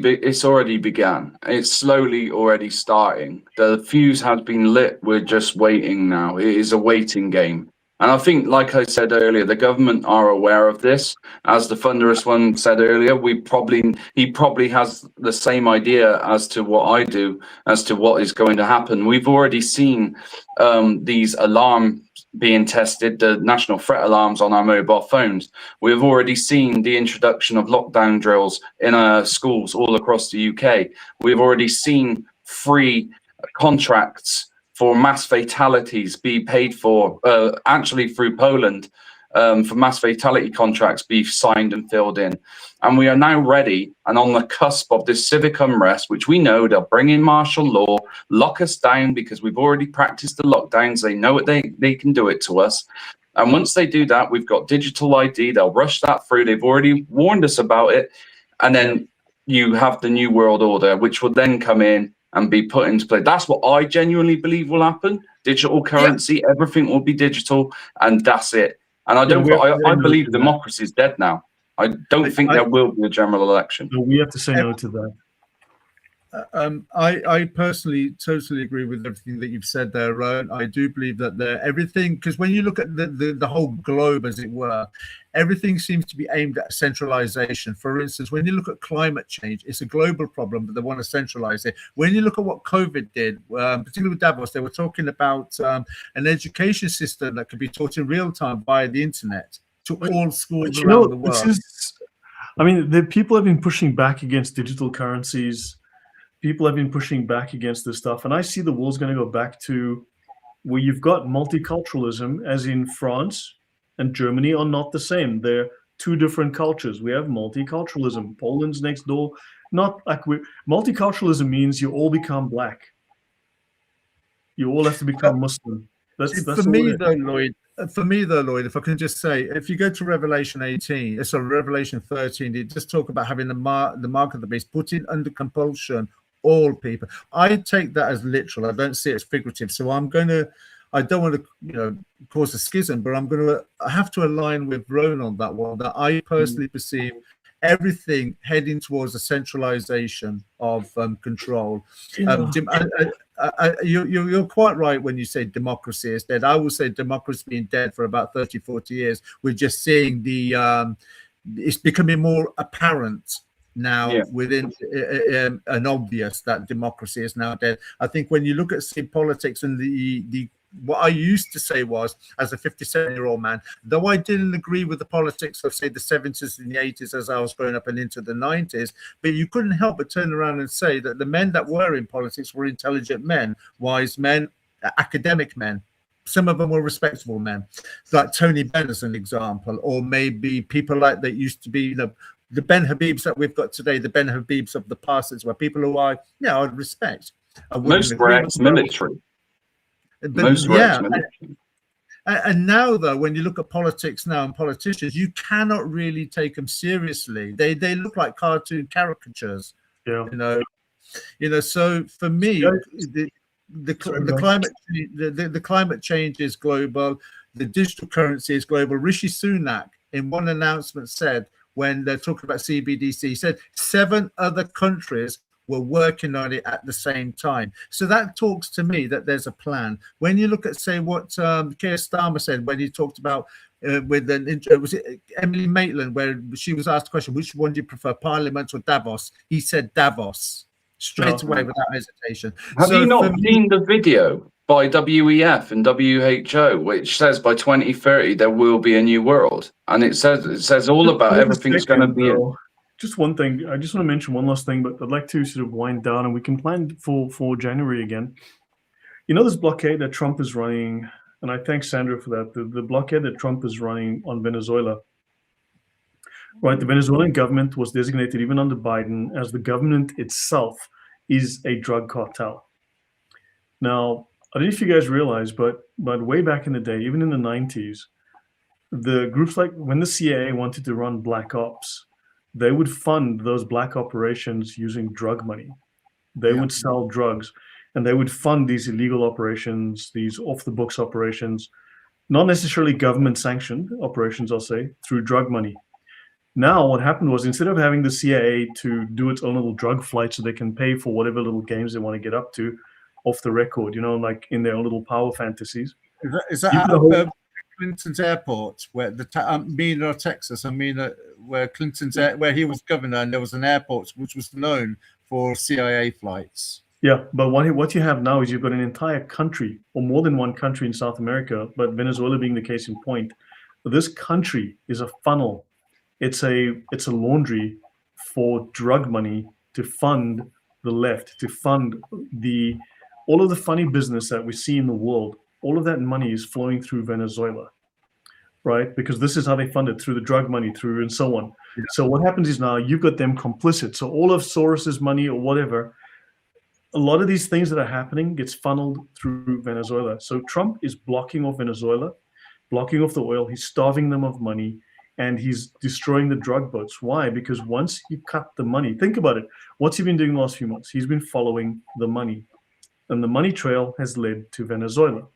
began. It's slowly already starting. The fuse has been lit. We're just waiting now. It is a waiting game. And I think, like I said earlier, the government are aware of this. As the Thunderous One said earlier, he probably has the same idea as to what I do, as to what is going to happen. We've already seen these alarms being tested, the national threat alarms on our mobile phones. We've already seen the introduction of lockdown drills in schools all across the UK. We've already seen free contracts for mass fatalities be paid for, actually through Poland, for mass fatality contracts be signed and filled in. And we are now ready and on the cusp of this civic unrest, which we know they'll bring in martial law, lock us down because we've already practiced the lockdowns. They know what they can do it to us. And once they do that, we've got digital ID. They'll rush that through. They've already warned us about it. And then you have the new world order, which will then come in and be put into play. That's what I genuinely believe will happen. Digital currency, everything will be digital, and that's it. And I don't. I believe democracy is dead now. I don't think there will be a general election. So we have to say no to that. I personally totally agree with everything that you've said there, Rowan. I do believe that everything, because when you look at the whole globe, as it were, everything seems to be aimed at centralization. For instance, when you look at climate change, it's a global problem, but they want to centralize it. When you look at what COVID did, particularly with Davos, they were talking about an education system that could be taught in real time via the internet to all schools around the world. The people have been pushing back against digital currencies. People have been pushing back against this stuff. And I see the world's going to go back to where you've got multiculturalism, as in France and Germany are not the same. They're two different cultures. We have multiculturalism. Poland's next door. Not like multiculturalism means you all become black. You all have to become Muslim. That's for me, though, Lloyd. For me, though, Lloyd, if I can just say, if you go to Revelation 13, they just talk about having the mark of the beast, putting under compulsion all people. I take that as literal. I don't see it as figurative. So I don't want to, cause a schism, but I have to align with Rowan on that one. That I personally perceive everything heading towards a centralization of control. You're quite right when you say democracy is dead. I would say democracy has been dead for about 30, 40 years. We're just seeing it's becoming more apparent now within an obvious that democracy is now dead. I think when you look at politics and the what I used to say was, as a 57-year-old man, though I didn't agree with the politics of, say, the 70s and the 80s as I was growing up and into the 90s, but you couldn't help but turn around and say that the men that were in politics were intelligent men, wise men, academic men. some of them were respectable men, like Tony Benn as an example, or maybe people like that used to be the Ben Habibs that we've got today, the Ben Habibs of the past, as well, people who I would respect. I wouldn't Most agree were with them, ex-military. but Most were ex-military. And now, though, when you look at politics now and politicians, you cannot really take them seriously. They look like cartoon caricatures. Yeah. So for me, the climate change is global. The digital currency is global. Rishi Sunak, in one announcement, said when they're talking about CBDC, he said 7 other countries were working on it at the same time. So that talks to me that there's a plan. When you look at, say, what Keir Starmer said when he talked about with an intro, was it Emily Maitland, where she was asked a question, which one do you prefer, Parliament or Davos? He said Davos straight away without hesitation. Have you not seen the video by WEF and WHO, which says by 2030 there will be a new world, and it says all about everything's going to be. Just one thing. I just want to mention one last thing, but I'd like to sort of wind down, and we can plan for January again. You know, this blockade that Trump is running, and I thank Sandra for that. The blockade that Trump is running on Venezuela. Right, the Venezuelan government was designated, even under Biden, as the government itself is a drug cartel. Now, I don't know if you guys realize, but way back in the day, even in the 90s, the groups like when the CIA wanted to run black ops, they would fund those black operations using drug money. They would sell drugs, and they would fund these illegal operations, these off-the-books operations, not necessarily government-sanctioned operations, I'll say, through drug money. Now, what happened was, instead of having the CIA to do its own little drug flight so they can pay for whatever little games they want to get up to off the record, like in their own little power fantasies. Is that out of Clinton's airport, where Mina, Texas, where where he was governor, and there was an airport which was known for CIA flights? Yeah, but what you have now is you've got an entire country, or more than one country in South America, but Venezuela being the case in point. This country is a funnel. It's a laundry for drug money to fund the left, to fund all of the funny business that we see in the world. All of that money is flowing through Venezuela, right? Because this is how they fund it, through the drug money, through and so on. Yeah. So what happens is now you've got them complicit. So all of Soros's money or whatever, a lot of these things that are happening gets funneled through Venezuela. So Trump is blocking off Venezuela, blocking off the oil. He's starving them of money, and he's destroying the drug boats. Why? Because once you cut the money, think about it. What's he been doing the last few months? He's been following the money, and the money trail has led to Venezuela,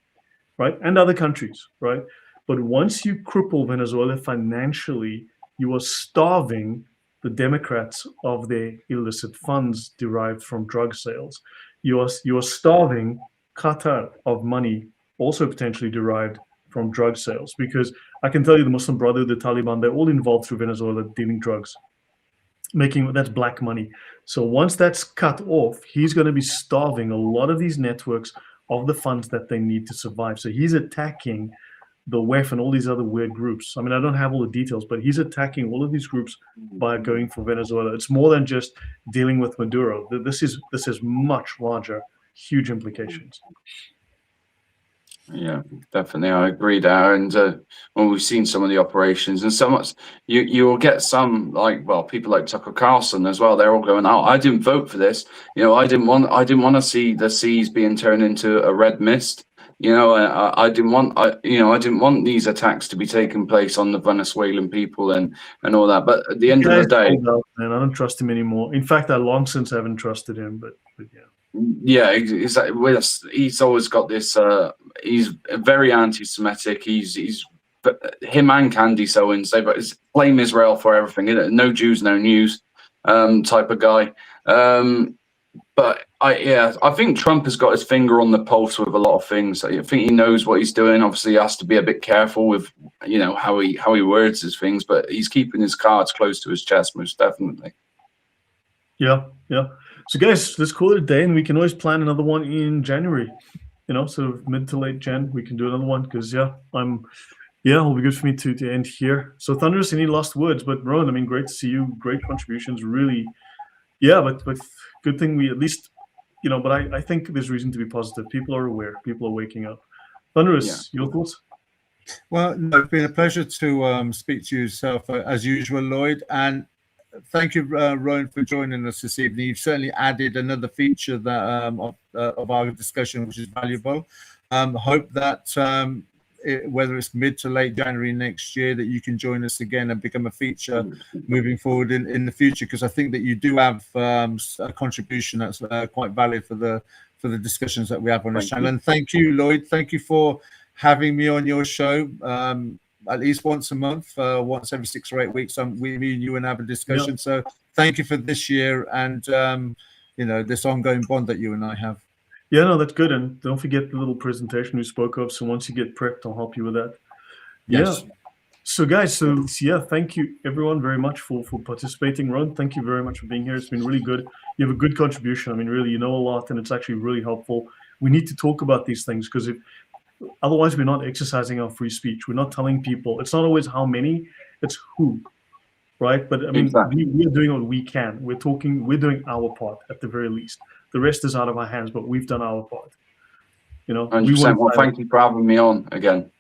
right? And other countries, right? But once you cripple Venezuela financially, you are starving the Democrats of their illicit funds derived from drug sales. You are starving Qatar of money, also potentially derived from drug sales. Because I can tell you, the Muslim Brotherhood, the Taliban, they're all involved through Venezuela dealing drugs, that's black money. So once that's cut off, he's going to be starving a lot of these networks of the funds that they need to survive. So he's attacking the WEF and all these other weird groups. I mean, I don't have all the details, but he's attacking all of these groups by going for Venezuela. It's more than just dealing with Maduro. This is much larger, huge implications. Yeah, definitely, I agree there. And when we've seen some of the operations, and so much, you'll get some people like Tucker Carlson as well. They're all going, "Oh, I didn't vote for this. I didn't want to see the seas being turned into a red mist. I didn't want these attacks to be taking place on the Venezuelan people and all that." But at the end of the day, man, I don't trust him anymore. In fact, I long since haven't trusted him. But yeah. Yeah, exactly. He's always got this. He's very anti-Semitic. He's him and Candy Owens. They blame Israel for everything. No Jews, no news, type of guy. But I think Trump has got his finger on the pulse with a lot of things. I think he knows what he's doing. Obviously, he has to be a bit careful with how he words his things, but he's keeping his cards close to his chest, most definitely. Yeah. So guys, let's call it a day, and we can always plan another one in January. Sort of mid to late Jan, we can do another one because it'll be good for me to end here. So Thunderous, any last words? But Rowan, I mean, great to see you. Great contributions, really. Yeah, but good thing we at least, but I think there's reason to be positive. People are aware. People are waking up. Thunderous, your thoughts? Well, no, it's been a pleasure to speak to yourself as usual, Lloyd, and thank you, Rowan, for joining us this evening. You've certainly added another feature that of our discussion, which is valuable. Hope that whether it's mid to late January next year, that you can join us again and become a feature moving forward in the future, because I think that you do have a contribution that's quite valid for the discussions that we have on this channel. And thank you, Lloyd. Thank you for having me on your show. At least once a month, once every 6 or 8 weeks, me and you and have a discussion. Yeah. So thank you for this year and this ongoing bond that you and I have. Yeah, no, that's good. And don't forget the little presentation we spoke of. So once you get prepped, I'll help you with that. Yes. Yeah. So guys, yeah, thank you everyone very much for participating. Ron, thank you very much for being here. It's been really good. You have a good contribution. I mean, really, you know a lot, and it's actually really helpful. We need to talk about these things, because otherwise we're not exercising our free speech. We're not telling people. It's not always how many, it's who, right? But I mean, Exactly. we are doing what we can. We're doing our part at the very least. The rest is out of our hands, but we've done our part. 100%. Well, thank you for having me on again.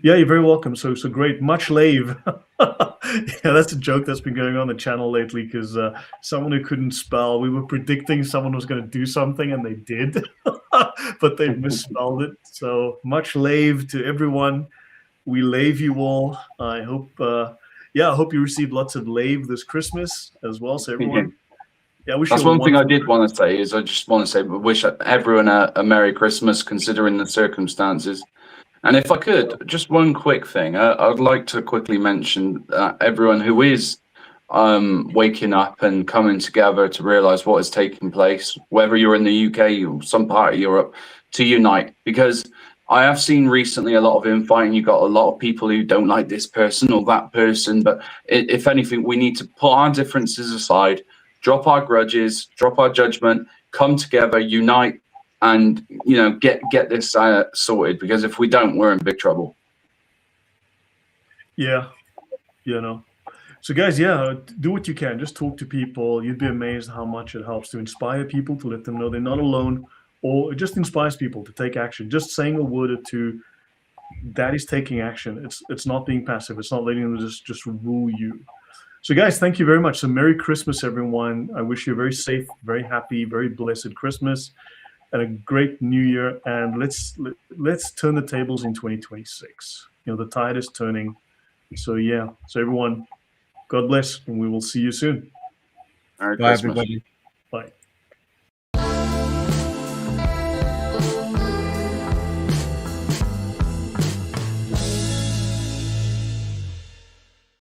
Yeah, you're very welcome. So great. Much lave. Yeah, that's a joke that's been going on the channel lately, because someone who couldn't spell, we were predicting someone was going to do something, and they did, but they misspelled it. So much lave to everyone. We lave you all. I hope, I hope you received lots of lave this Christmas as well. So everyone, yeah, we That's one thing I did want to say is I just want to say, wish everyone a Merry Christmas, considering the circumstances. And if I could, just one quick thing, I'd like to quickly mention everyone who is waking up and coming together to realize what is taking place, whether you're in the UK or some part of Europe, to unite. Because I have seen recently a lot of infighting. You've got a lot of people who don't like this person or that person. But if anything, we need to put our differences aside, drop our grudges, drop our judgment, come together, unite, and get this sorted, because if we don't, we're in big trouble. Yeah, so guys, yeah, do what you can. Just talk to people. You'd be amazed how much it helps to inspire people, to let them know they're not alone, or it just inspires people to take action. Just saying a word or two, that is taking action. It's not being passive. It's not letting them just rule you. So guys, thank you very much. So Merry Christmas, everyone. I wish you a very safe, very happy, very blessed Christmas, and a great new year. And let's turn the tables in 2026. The tide is turning. So yeah, so everyone, God bless, and we will see you soon. Merry Bye, Christmas. everybody. Bye.